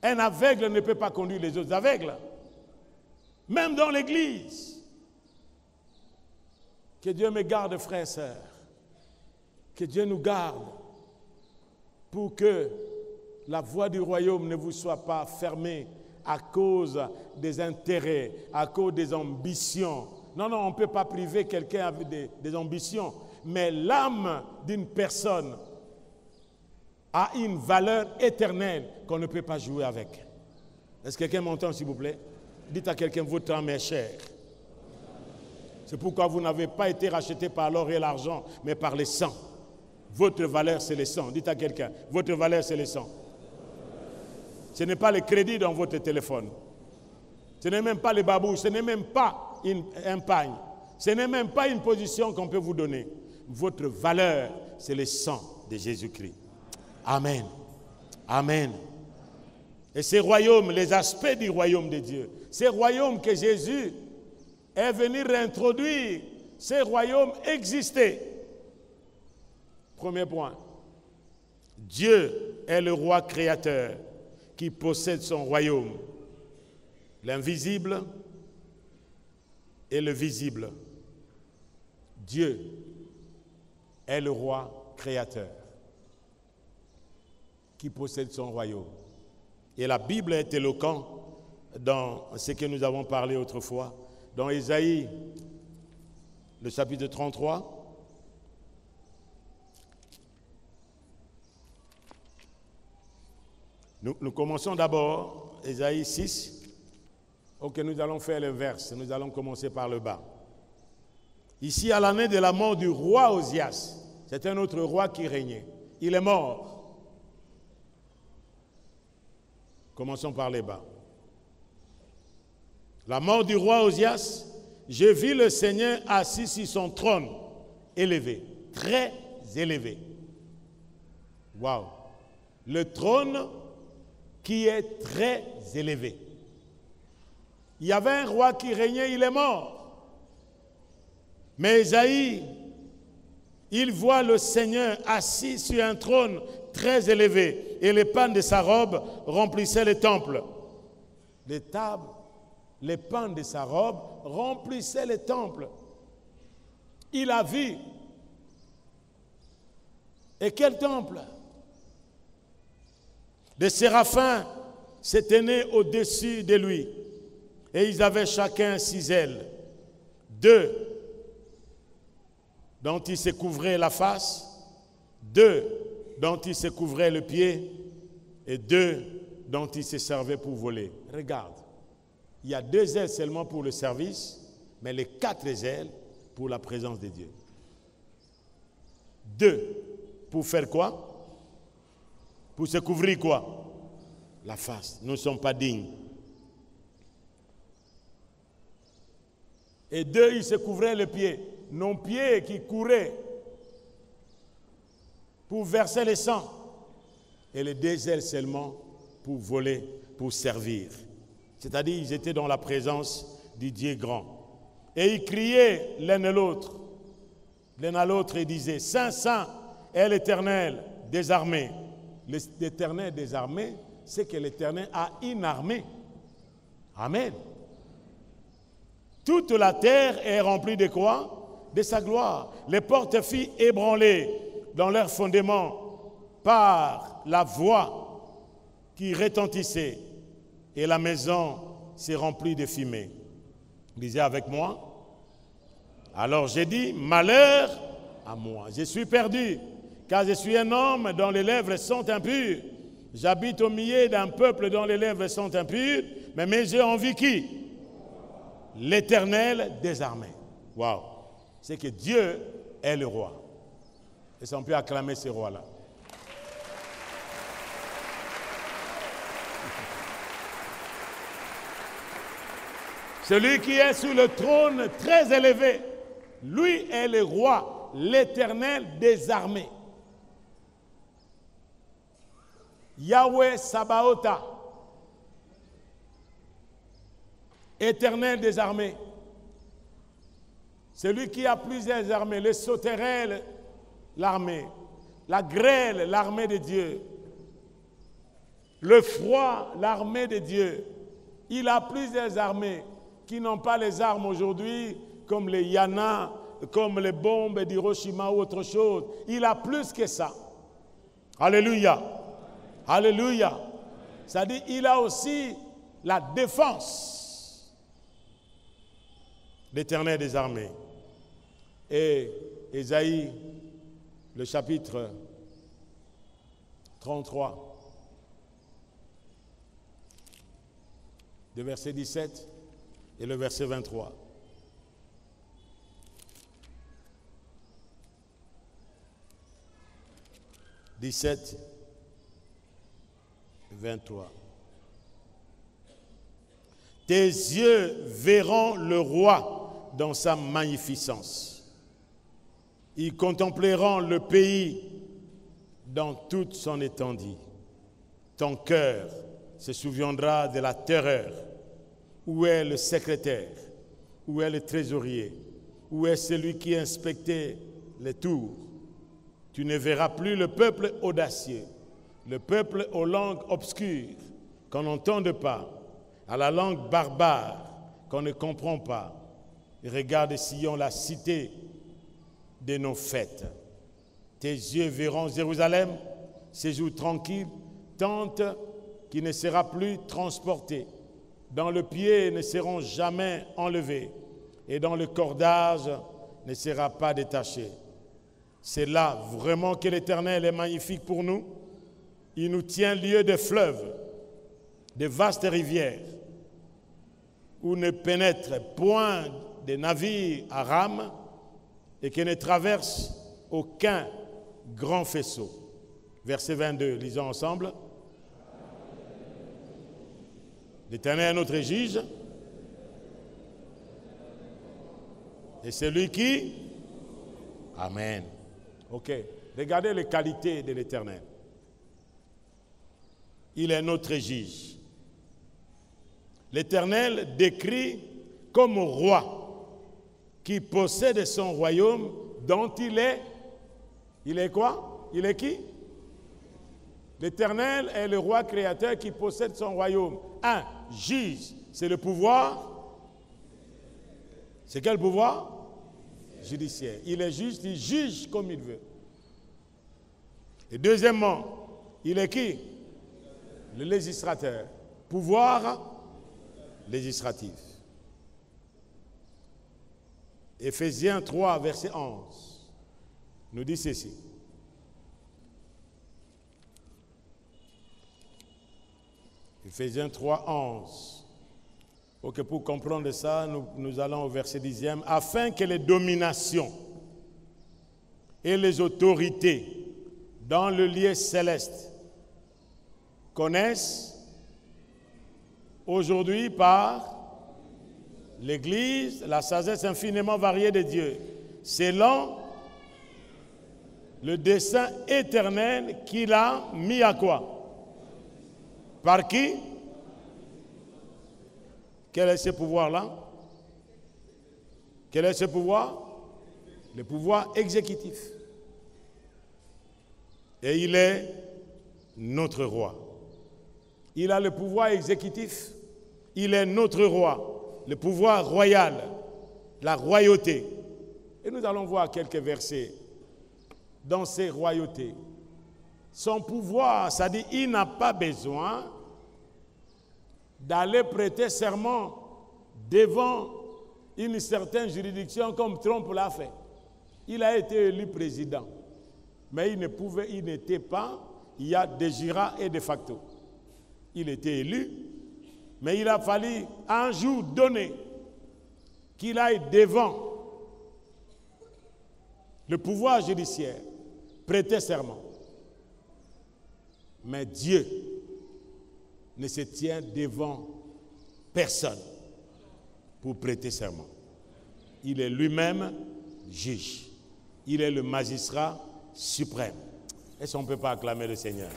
Un aveugle ne peut pas conduire les autres aveugles. Même dans l'église. Que Dieu me garde, frères et sœurs. Que Dieu nous garde pour que la voie du royaume ne vous soit pas fermée à cause des intérêts, à cause des ambitions. Non, on ne peut pas priver quelqu'un avec des ambitions. Mais l'âme d'une personne a une valeur éternelle qu'on ne peut pas jouer avec. Est-ce que quelqu'un m'entend, s'il vous plaît? Dites à quelqu'un, votre âme est chère. C'est pourquoi vous n'avez pas été racheté par l'or et l'argent, mais par le sang. Votre valeur, c'est le sang. Dites à quelqu'un, votre valeur, c'est le sang. Ce n'est pas le crédit dans votre téléphone. Ce n'est même pas les babouches. Ce n'est même pas un pagne. Ce n'est même pas une position qu'on peut vous donner. Votre valeur, c'est le sang de Jésus-Christ. Amen. Amen. Et ces royaumes, les aspects du royaume de Dieu, ces royaumes que Jésus est venu réintroduire, ces royaumes existaient. Premier point. Dieu est le roi créateur qui possède son royaume, l'invisible et le visible. Dieu est le roi créateur qui possède son royaume. Et la Bible est éloquente dans ce que nous avons parlé autrefois. Dans Ésaïe, le chapitre 33, nous commençons d'abord, Ésaïe 6. Ok, nous allons faire l'inverse, nous allons commencer par le bas. Ici, à l'année de la mort du roi Osias, c'est un autre roi qui régnait. Il est mort. Commençons par les bas. La mort du roi Osias, je vis le Seigneur assis sur son trône, élevé, très élevé. Waouh! Le trône qui est très élevé. Il y avait un roi qui régnait, il est mort. Mais Ésaïe, il voit le Seigneur assis sur un trône très élevé et les pans de sa robe remplissaient le temple. Les tables, les pans de sa robe remplissaient le temple. Il a vu. Et quel temple? Des séraphins se tenaient au-dessus de lui. Et ils avaient chacun 6 ailes. 2 dont ils se couvraient la face, 2 dont ils se couvraient le pied, et 2 dont ils se servaient pour voler. Regarde. il y a 2 ailes seulement pour le service, mais les 4 ailes pour la présence de Dieu. 2, pour faire quoi? Pour se couvrir quoi? La face. Nous ne sommes pas dignes. Et 2, ils se couvraient les pieds. Nos pieds qui couraient pour verser le sang. Et les 2 ailes seulement pour voler, pour servir. C'est-à-dire, ils étaient dans la présence du Dieu grand. Et ils criaient l'un à l'autre. L'un à l'autre, ils disaient, Saint, Saint est l'Éternel des armées. L'Éternel des armées, c'est que l'Éternel a une armée. Amen. Toute la terre est remplie de quoi? De sa gloire. Les portes furent ébranlées dans leurs fondements par la voix qui retentissait. Et la maison s'est remplie de fumée. Lisez avec moi. Alors j'ai dit, malheur à moi, je suis perdu, car je suis un homme dont les lèvres sont impures. J'habite au milieu d'un peuple dont les lèvres sont impures, mais mes yeux ont vu qui? L'Éternel des armées. Waouh! C'est que Dieu est le roi. Et ça, on peut acclamer ce roi-là. Celui qui est sur le trône très élevé, lui est le roi, l'Éternel des armées. Yahweh Sabaota, Éternel des armées. Celui qui a plusieurs armées, le sauterelle, l'armée, la grêle, l'armée de Dieu, le froid, l'armée de Dieu. Il a plusieurs armées qui n'ont pas les armes aujourd'hui, comme les Yana, comme les bombes d'Hiroshima ou autre chose. Il a plus que ça. Alléluia. Alléluia. C'est-à-dire il a aussi la défense. L'Éternel des armées. Et Ésaïe, le chapitre 33, le verset 17 et le verset 23. « 17, 23. Tes yeux verront le roi dans sa magnificence. Ils contempleront le pays dans toute son étendue. Ton cœur se souviendra de la terreur. Où est le secrétaire? Où est le trésorier? Où est celui qui inspectait les tours? Tu ne verras plus le peuple audacieux, le peuple aux langues obscures, qu'on n'entende pas, à la langue barbare, qu'on ne comprend pas. Et regarde Sion, la cité de nos fêtes. Tes yeux verront Jérusalem, séjour tranquille, tente qui ne sera plus transportée, dont le pied ne seront jamais enlevés, et dont le cordage ne sera pas détaché. C'est là vraiment que l'Éternel est magnifique pour nous. Il nous tient lieu de fleuves, de vastes rivières, où ne pénètrent point des navires à rames et qui ne traversent aucun grand faisceau. Verset 22, lisons ensemble. L'Éternel est notre juge. Et celui qui... Amen. Ok. Regardez les qualités de l'Éternel. Il est notre juge. L'Éternel décrit comme roi qui possède son royaume dont il est... Il est quoi? Il est qui? L'Éternel est le roi créateur qui possède son royaume. Un, juge, c'est le pouvoir. C'est quel pouvoir? Judiciaire. Il est juste, il juge comme il veut. Et deuxièmement, il est qui? Le législateur. Pouvoir législatif. Éphésiens 3, verset 11, nous dit ceci. Éphésiens 3, 11. Ok, pour comprendre ça, nous allons au verset 10e. Afin que les dominations et les autorités dans le lieu céleste connaissent aujourd'hui par l'Église la sagesse infiniment variée de Dieu, selon le dessein éternel qu'il a mis à quoi? Par qui? Quel est ce pouvoir-là? Quel est ce pouvoir? Le pouvoir exécutif. Et il est notre roi. Il a le pouvoir exécutif. Il est notre roi. Le pouvoir royal. La royauté. Et nous allons voir quelques versets dans ces royautés. Son pouvoir, ça dit, il n'a pas besoin d'aller prêter serment devant une certaine juridiction comme Trump l'a fait. Il a été élu président, mais il n'était pas, il y a de jure et de facto. Il était élu, mais il a fallu un jour donné qu'il aille devant le pouvoir judiciaire, prêter serment. Mais Dieu ne se tient devant personne pour prêter serment. Il est lui-même juge. Il est le magistrat suprême. Est-ce qu'on ne peut pas acclamer le Seigneur?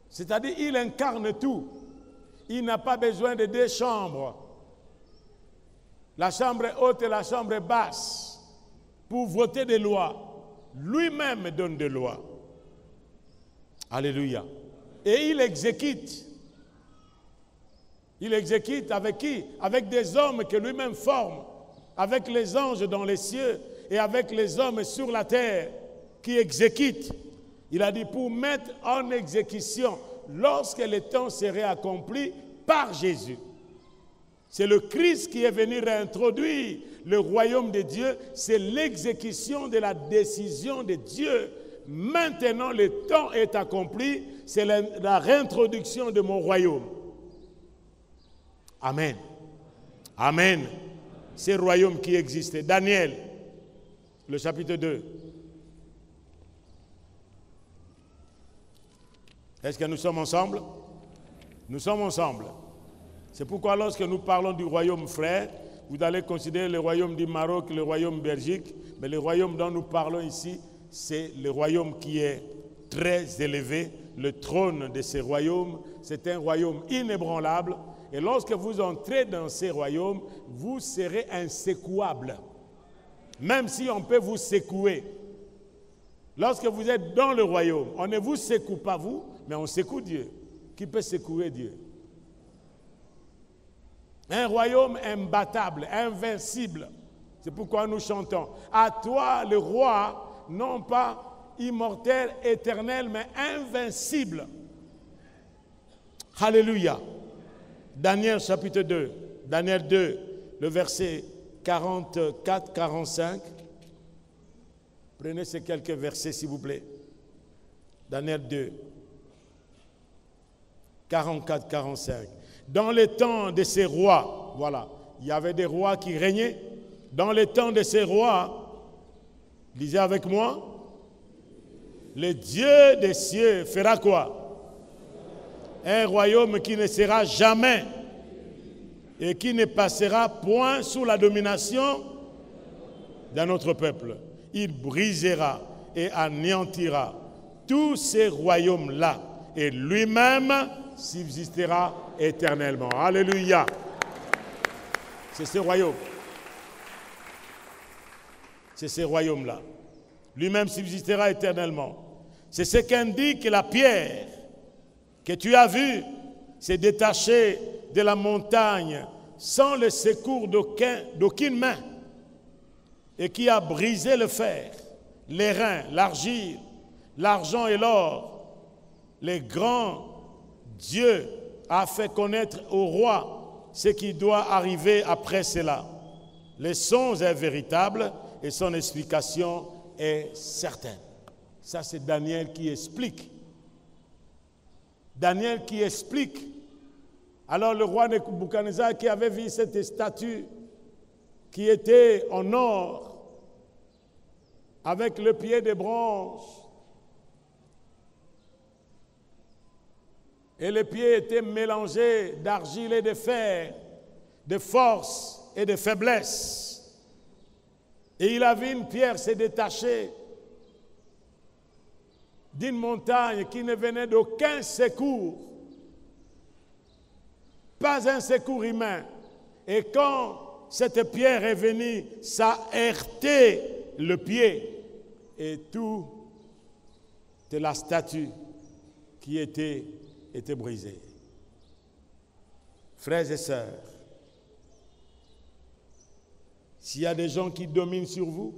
C'est-à-dire, il incarne tout. Il n'a pas besoin de deux chambres. La chambre haute et la chambre basse, pour voter des lois. Lui-même donne des lois. Alléluia. Et il exécute. Il exécute avec qui? Avec des hommes que lui-même forme. Avec les anges dans les cieux et avec les hommes sur la terre qui exécutent. Il a dit pour mettre en exécution lorsque le temps serait accompli par Jésus. C'est le Christ qui est venu réintroduire le royaume de Dieu. C'est l'exécution de la décision de Dieu. Maintenant, le temps est accompli. C'est la réintroduction de mon royaume. Amen. Amen. C'est le royaume qui existait. Daniel, le chapitre 2. Est-ce que nous sommes ensemble? Nous sommes ensemble. C'est pourquoi lorsque nous parlons du royaume frère, vous allez considérer le royaume du Maroc, le royaume Belgique, mais le royaume dont nous parlons ici, c'est le royaume qui est très élevé. Le trône de ce royaume, c'est un royaume inébranlable. Et lorsque vous entrez dans ce royaume, vous serez insécouable. Même si on peut vous secouer. Lorsque vous êtes dans le royaume, on ne vous secoue pas vous, mais on secoue Dieu. Qui peut secouer Dieu? Un royaume imbattable, invincible. C'est pourquoi nous chantons. À toi, le roi, non pas immortel, éternel, mais invincible. Alléluia. Daniel chapitre 2. Daniel 2, le verset 44-45. Prenez ces quelques versets, s'il vous plaît. Daniel 2, 44-45. Dans les temps de ces rois, voilà, il y avait des rois qui régnaient. Dans les temps de ces rois, lisez avec moi, le Dieu des cieux fera quoi? Un royaume qui ne sera jamais et qui ne passera point sous la domination d'un autre peuple. Il brisera et anéantira tous ces royaumes-là et lui-même subsistera éternellement. Alléluia. C'est ce royaume. C'est ce royaume-là. Lui-même subsistera éternellement. C'est ce qu'indique la pierre que tu as vue s'est détachée de la montagne sans le secours d'aucune main et qui a brisé le fer, les reins, l'argile, l'argent et l'or. Les grands Dieu a fait connaître au roi ce qui doit arriver après cela. Le son est véritable et son explication est certaine. Ça, c'est Daniel qui explique. Daniel qui explique. Alors le roi Nebuchadnezzar qui avait vu cette statue qui était en or, avec le pied de bronze, et les pieds étaient mélangés d'argile et de fer, de force et de faiblesse. Et il a vu une pierre se détacher d'une montagne qui ne venait d'aucun secours, pas un secours humain. Et quand cette pierre est venue, ça a heurté le pied et tout de la statue qui était brisée. Frères et sœurs, s'il y a des gens qui dominent sur vous,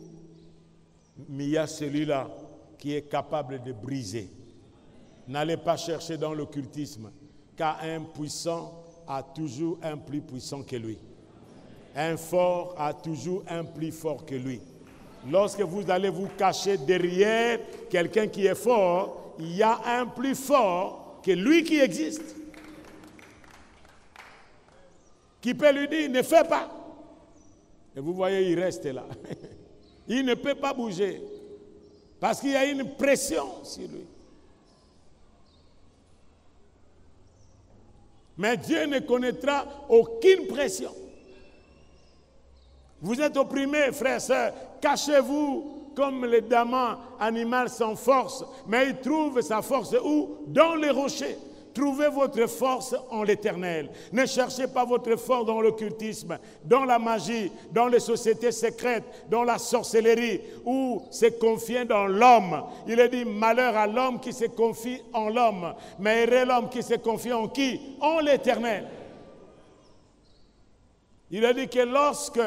mais il y a celui-là qui est capable de briser. N'allez pas chercher dans l'occultisme, car un puissant a toujours un plus puissant que lui. Un fort a toujours un plus fort que lui. Lorsque vous allez vous cacher derrière quelqu'un qui est fort, il y a un plus fort que lui qui existe, qui peut lui dire, ne fais pas. Et vous voyez, il reste là. Il ne peut pas bouger. Parce qu'il y a une pression sur lui. Mais Dieu ne connaîtra aucune pression. Vous êtes opprimés, frères et sœurs. Cachez-vous comme le daman animal sans force. Mais il trouve sa force où? Dans les rochers. Trouvez votre force en l'Éternel. Ne cherchez pas votre force dans l'occultisme, dans la magie, dans les sociétés secrètes, dans la sorcellerie, ou se confier dans l'homme. Il est dit, malheur à l'homme qui se confie en l'homme. Mais heureux l'homme qui se confie en qui? En l'Éternel. Il est dit que lorsque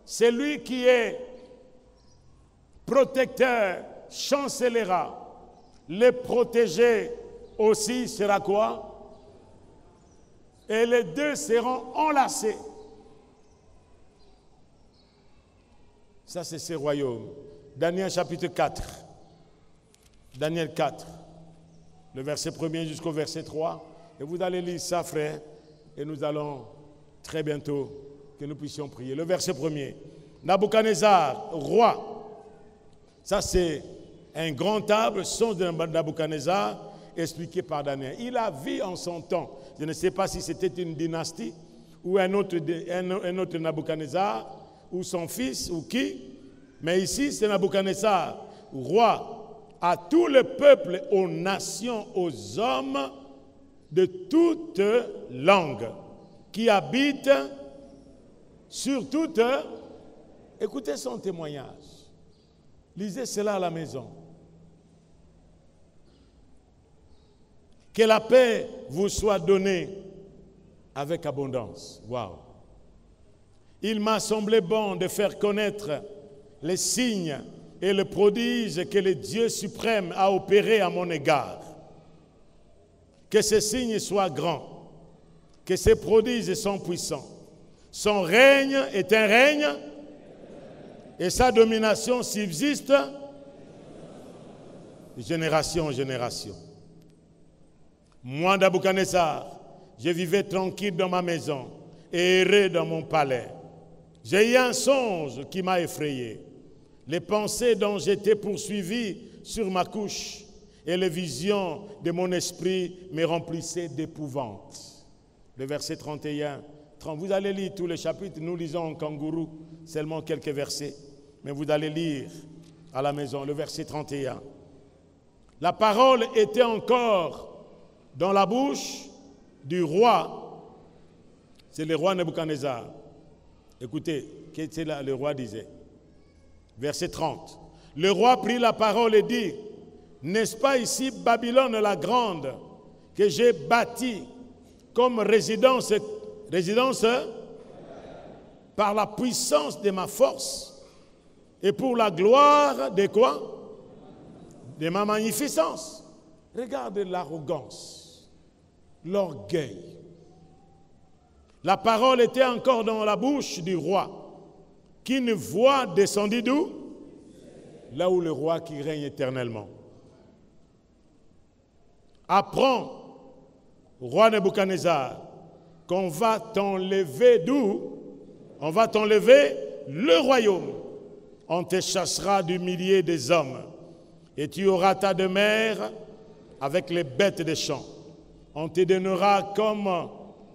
celui qui est protecteur chancellera, le protégé aussi sera quoi? Et les deux seront enlacés. Ça, c'est ce royaume. Daniel chapitre 4. Daniel 4. Le verset 1er jusqu'au verset 3. Et vous allez lire ça, frère. Et nous allons très bientôt que nous puissions prier. Le verset 1er. Nabuchodonosor, roi. Ça, c'est un grand table, son de Nabuchodonosor, expliqué par Daniel. Il a vu en son temps, je ne sais pas si c'était une dynastie ou un autre Nabuchodonosor ou son fils ou qui, mais ici c'est Nabuchodonosor, roi à tout le peuple, aux nations, aux hommes de toute langue qui habitent sur toute. Écoutez son témoignage. Lisez cela à la maison. Que la paix vous soit donnée avec abondance. Waouh! Il m'a semblé bon de faire connaître les signes et les prodiges que le Dieu suprême a opérés à mon égard. Que ces signes soient grands, que ces prodiges sont puissants. Son règne est un règne et sa domination subsiste de génération en génération. Moi, Nabuchodonosor, je vivais tranquille dans ma maison et heureux dans mon palais. J'ai eu un songe qui m'a effrayé. Les pensées dont j'étais poursuivi sur ma couche et les visions de mon esprit me remplissaient d'épouvante. Le verset 31, 30. Vous allez lire tous les chapitres. Nous lisons en kangourou seulement quelques versets. Mais vous allez lire à la maison le verset 31. La parole était encore dans la bouche du roi, c'est le roi Nebuchadnezzar. Écoutez, qu'est-ce que le roi disait? Verset 30. Le roi prit la parole et dit, n'est-ce pas ici Babylone la grande que j'ai bâtie comme résidence par la puissance de ma force et pour la gloire de quoi? De ma magnificence. Regardez l'arrogance, l'orgueil. La parole était encore dans la bouche du roi, qui une voix descendit d'où? là où le roi qui règne éternellement. Apprends, roi Nebuchadnezzar, qu'on va t'enlever d'où? On va t'enlever le royaume. On te chassera du milieu des hommes. Et tu auras ta demeure avec les bêtes des champs. On te donnera comme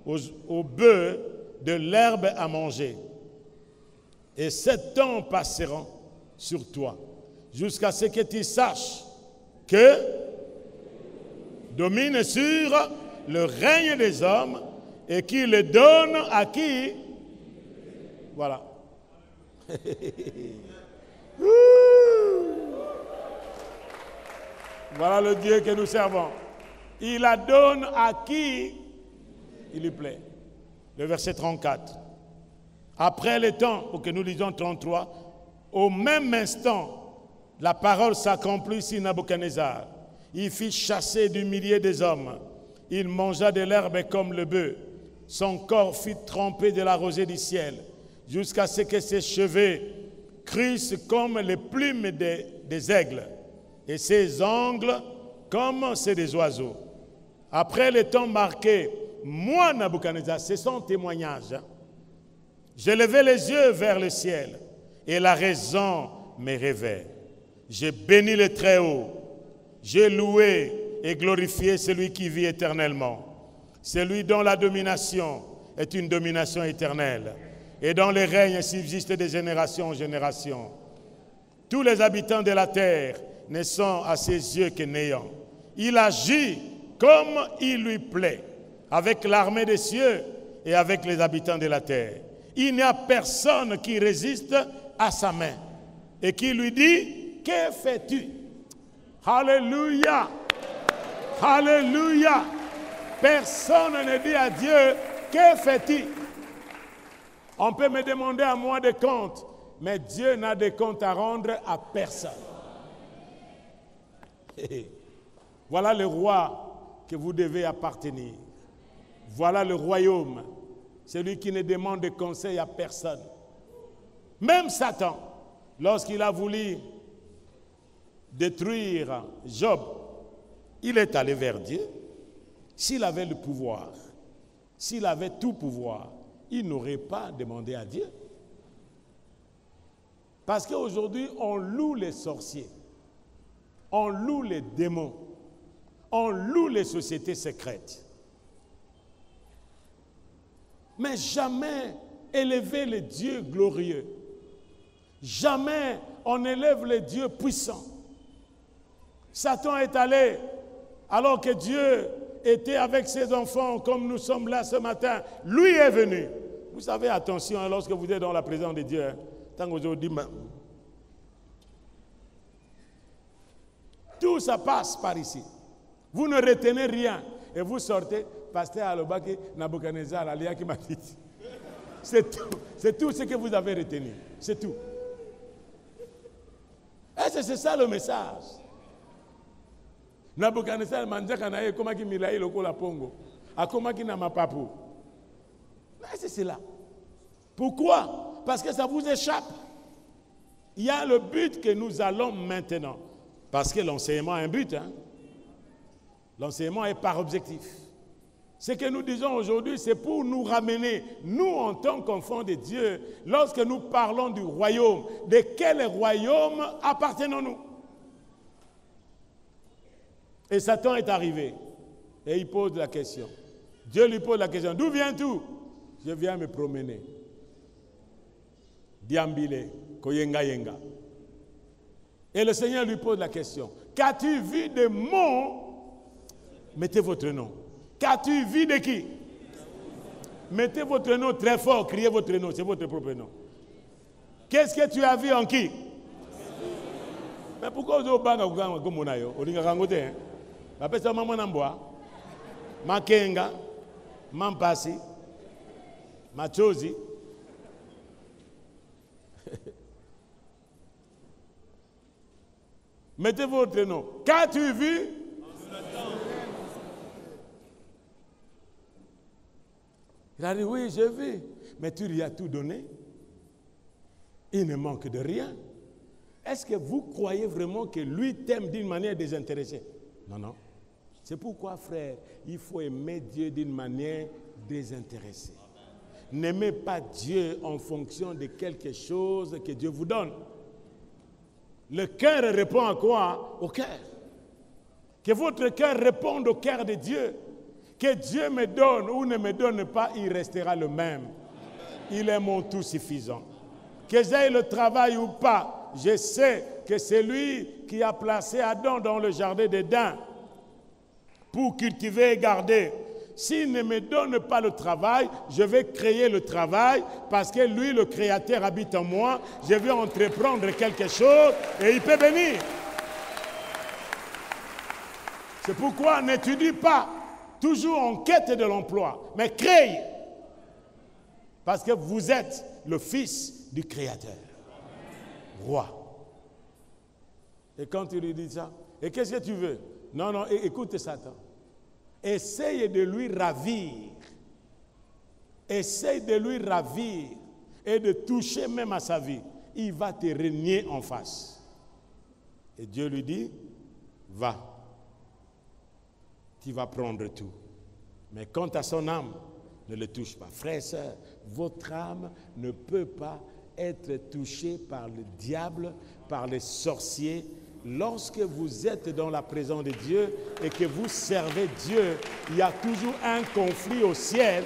aux bœufs de l'herbe à manger. Et 7 ans passeront sur toi, jusqu'à ce que tu saches que domine sur le règne des hommes et qu'il le donne à qui? Voilà. Voilà le Dieu que nous servons. Il la donne à qui il lui plaît. Le verset 34. Après le temps, pour que nous lisions 33, au même instant, la parole s'accomplit sur Nabuchodonosor. Il fit chasser du milieu des hommes. Il mangea de l'herbe comme le bœuf. Son corps fut trempé de la rosée du ciel, jusqu'à ce que ses cheveux crissent comme les plumes des aigles, et ses ongles comme ceux des oiseaux. Après le temps marqué, moi, Nabuchodonosor, c'est son témoignage. J'ai levé les yeux vers le ciel, et la raison me révèle. J'ai béni le Très-Haut. J'ai loué et glorifié celui qui vit éternellement. Celui dont la domination est une domination éternelle, et dont le règne subsiste de génération en génération. Tous les habitants de la terre ne sont à ses yeux que néants. Il agit comme il lui plaît, avec l'armée des cieux et avec les habitants de la terre. Il n'y a personne qui résiste à sa main et qui lui dit, que fais-tu? Alléluia! Alléluia! Personne ne dit à Dieu, que fais-tu? On peut me demander à moi des comptes, mais Dieu n'a de comptes à rendre à personne. Voilà le roi que vous devez appartenir. Voilà le royaume, celui qui ne demande de conseil à personne. Même Satan, lorsqu'il a voulu détruire Job, il est allé vers Dieu. S'il avait le pouvoir, s'il avait tout pouvoir, il n'aurait pas demandé à Dieu. Parce qu'aujourd'hui, on loue les sorciers, on loue les démons, on loue les sociétés secrètes. Mais jamais élever le Dieu glorieux. Jamais on élève le Dieu puissant. Satan est allé, alors que Dieu était avec ses enfants comme nous sommes là ce matin. Lui est venu. Vous savez, attention, hein, lorsque vous êtes dans la présence de Dieu, hein, tant qu'aujourd'hui, tout ça passe par ici. Vous ne retenez rien. Et vous sortez, pasteur Alobaki, Nabuchodonosor, Alia qui m'a dit. C'est tout ce que vous avez retenu. C'est tout. Et c'est ça le message. Nabuchodonosor manjaka na ye koma ki milai lokola pongo. Akoma ki na mapapu. C'est cela. Pourquoi? Parce que ça vous échappe. Il y a le but que nous allons maintenant. Parce que l'enseignement a un but. Hein? L'enseignement est par objectif. Ce que nous disons aujourd'hui, c'est pour nous ramener, nous en tant qu'enfants de Dieu, lorsque nous parlons du royaume, de quel royaume appartenons-nous? Et Satan est arrivé et il pose la question. Dieu lui pose la question, d'où viens-tu? Je viens me promener. Diambile, koyenga yenga. Et le Seigneur lui pose la question, qu'as-tu vu de mon... Mettez votre nom. Qu'as-tu vu de qui? Mettez votre nom très fort, criez votre nom, c'est votre propre nom. Qu'est-ce que tu as vu en qui? Mais pourquoi vous avez dit que vous avez vu? Après ça, maman n'amboa, ma kenga, ma pasi, ma chosi. Mettez votre nom. Qu'as-tu vu? Il a dit, oui, j'ai vu. Mais tu lui as tout donné. Il ne manque de rien. Est-ce que vous croyez vraiment que lui t'aime d'une manière désintéressée? Non, non. C'est pourquoi, frère, il faut aimer Dieu d'une manière désintéressée. N'aimez pas Dieu en fonction de quelque chose que Dieu vous donne. Le cœur répond à quoi? Au cœur. Que votre cœur réponde au cœur de Dieu. Que Dieu me donne ou ne me donne pas, il restera le même. Il est mon tout suffisant. Que j'aille le travail ou pas, je sais que c'est lui qui a placé Adam dans le jardin d'Éden pour cultiver et garder. S'il ne me donne pas le travail, je vais créer le travail parce que lui, le Créateur, habite en moi. Je vais entreprendre quelque chose et il peut bénir. C'est pourquoi n'étudie pas toujours en quête de l'emploi, mais crée. Parce que vous êtes le fils du Créateur, roi. Et quand tu lui dis ça, et qu'est-ce que tu veux? Non, non, écoute Satan. Essaye de lui ravir. Essaye de lui ravir et de toucher même à sa vie. Il va te régner en face. Et Dieu lui dit, va. Tu vas prendre tout. Mais quant à son âme, ne le touche pas. Frères et sœurs, votre âme ne peut pas être touchée par le diable, par les sorciers. Lorsque vous êtes dans la présence de Dieu et que vous servez Dieu, il y a toujours un conflit au ciel.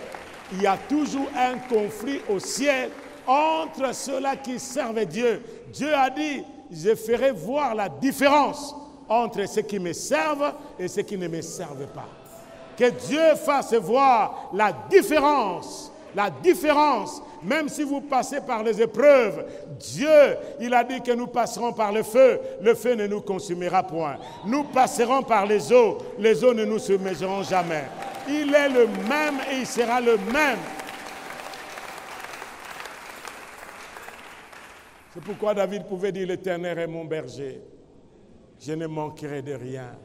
Il y a toujours un conflit au ciel entre ceux-là qui servent Dieu. Dieu a dit, je ferai voir la différence entre ceux qui me servent et ceux qui ne me servent pas. Que Dieu fasse voir la différence. La différence, même si vous passez par les épreuves, Dieu, il a dit que nous passerons par le feu ne nous consumera point. Nous passerons par les eaux ne nous submergeront jamais. Il est le même et il sera le même. C'est pourquoi David pouvait dire, l'Éternel est mon berger, je ne manquerai de rien.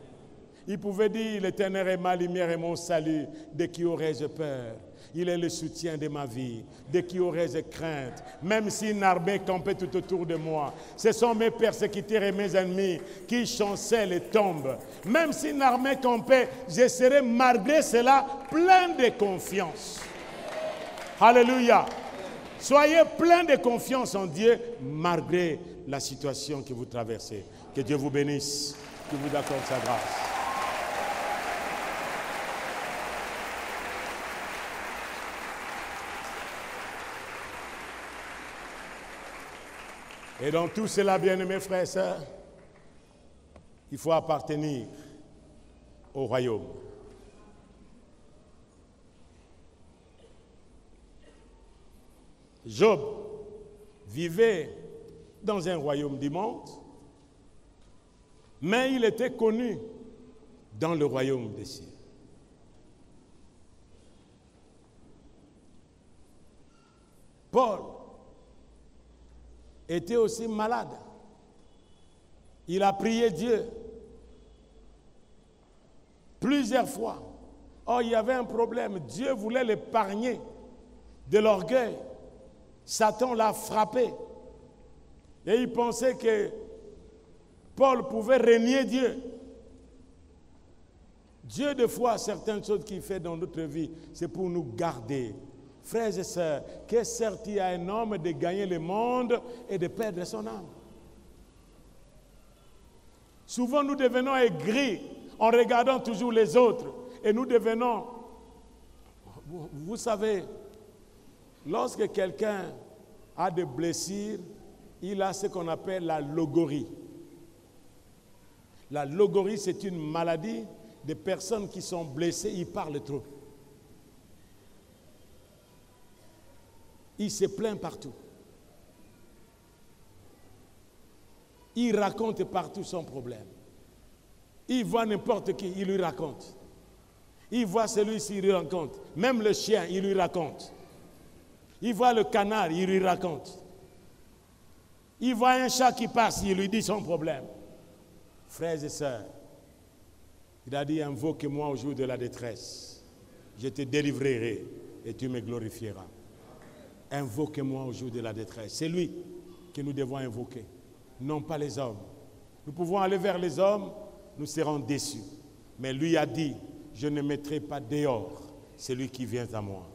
Il pouvait dire, l'Éternel est ma lumière et mon salut, de qui aurais-je peur? Il est le soutien de ma vie. De qui aurais-je crainte? Même si une armée campait tout autour de moi. Ce sont mes persécuteurs et mes ennemis qui chancellent et tombent. Même si une armée campait, je serai malgré cela plein de confiance. Alléluia. Soyez plein de confiance en Dieu malgré la situation que vous traversez. Que Dieu vous bénisse, que vous accorde sa grâce. Et dans tout cela, bien-aimés frères et sœurs, il faut appartenir au royaume. Job vivait dans un royaume du monde, mais il était connu dans le royaume des cieux. Paul était aussi malade. Il a prié Dieu plusieurs fois. Oh, il y avait un problème. Dieu voulait l'épargner de l'orgueil. Satan l'a frappé. Et il pensait que Paul pouvait régner Dieu. Dieu, des fois, certaines choses qu'il fait dans notre vie, c'est pour nous garder. Frères et sœurs, que sert-il à un homme de gagner le monde et de perdre son âme? Souvent, nous devenons aigris en regardant toujours les autres. Et nous devenons... Vous savez, lorsque quelqu'un a des blessures, il a ce qu'on appelle la logorie. La logorie, c'est une maladie des personnes qui sont blessées, ils parlent trop. Il se plaint partout. Il raconte partout son problème. Il voit n'importe qui, il lui raconte. Il voit celui-ci, il lui raconte. Même le chien, il lui raconte. Il voit le canard, il lui raconte. Il voit un chat qui passe, il lui dit son problème. Frères et sœurs, il a dit, invoque-moi au jour de la détresse. Je te délivrerai et tu me glorifieras. Invoque-moi au jour de la détresse. C'est lui que nous devons invoquer. non pas les hommes. Nous pouvons aller vers les hommes, nous serons déçus. Mais lui a dit, je ne mettrai pas dehors celui qui vient à moi.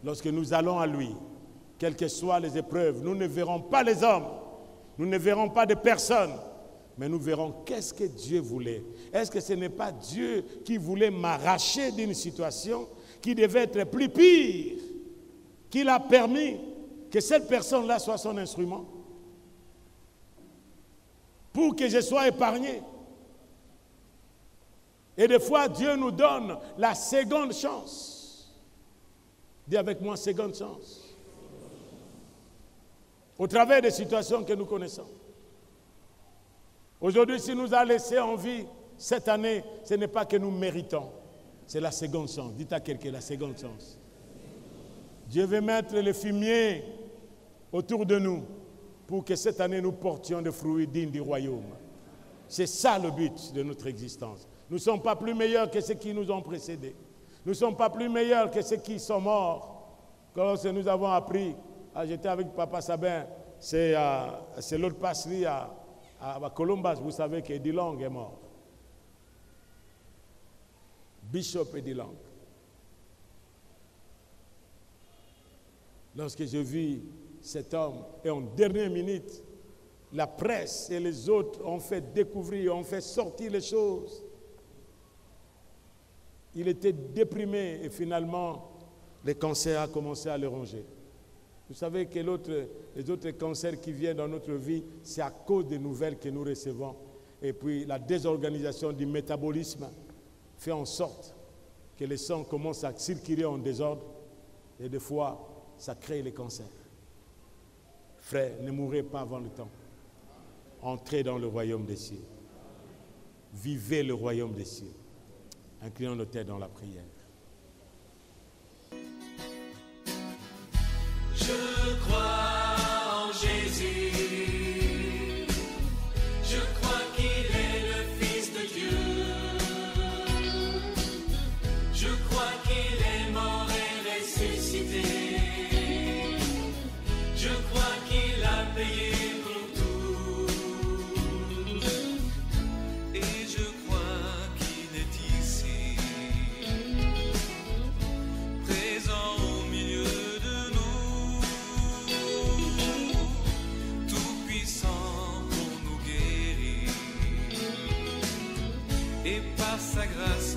Lorsque nous allons à lui, quelles que soient les épreuves, nous ne verrons pas les hommes, nous ne verrons pas de personnes, mais nous verrons qu'est-ce que Dieu voulait. Est-ce que ce n'est pas Dieu qui voulait m'arracher d'une situation qui devait être plus pire, qu'il a permis que cette personne-là soit son instrument pour que je sois épargné. Et des fois, Dieu nous donne la seconde chance. Dis avec moi, seconde chance. Au travers des situations que nous connaissons. Aujourd'hui, s'il nous a laissé en vie cette année, ce n'est pas que nous méritons. C'est la seconde chance. Dites à quelqu'un la seconde chance. Dieu veut mettre le fumier autour de nous pour que cette année nous portions des fruits dignes du royaume. C'est ça le but de notre existence. Nous ne sommes pas plus meilleurs que ceux qui nous ont précédés. Nous ne sommes pas plus meilleurs que ceux qui sont morts. Quand nous avons appris, j'étais avec Papa Sabin, c'est l'autre passerie à Columbus, vous savez qu'Eddie Long est mort. Bishop Eddie Long. Lorsque je vis cet homme, et en dernière minute, la presse et les autres ont fait découvrir, ont fait sortir les choses. Il était déprimé et finalement, le cancer a commencé à le ronger. Vous savez que les autres cancers qui viennent dans notre vie, c'est à cause des nouvelles que nous recevons. Et puis la désorganisation du métabolisme fait en sorte que le sang commence à circuler en désordre et des fois, ça crée les cancers. Frère, ne mourrez pas avant le temps. Entrez dans le royaume des cieux. Vivez le royaume des cieux. Inclinons nos têtes dans la prière. Je crois en Jésus, je crois qu'il est le Fils de Dieu, je crois qu'il est mort et ressuscité, je crois qu'il a payé pour tout, et je crois qu'il est ici, présent au milieu de nous, tout puissant pour nous guérir, et par sa grâce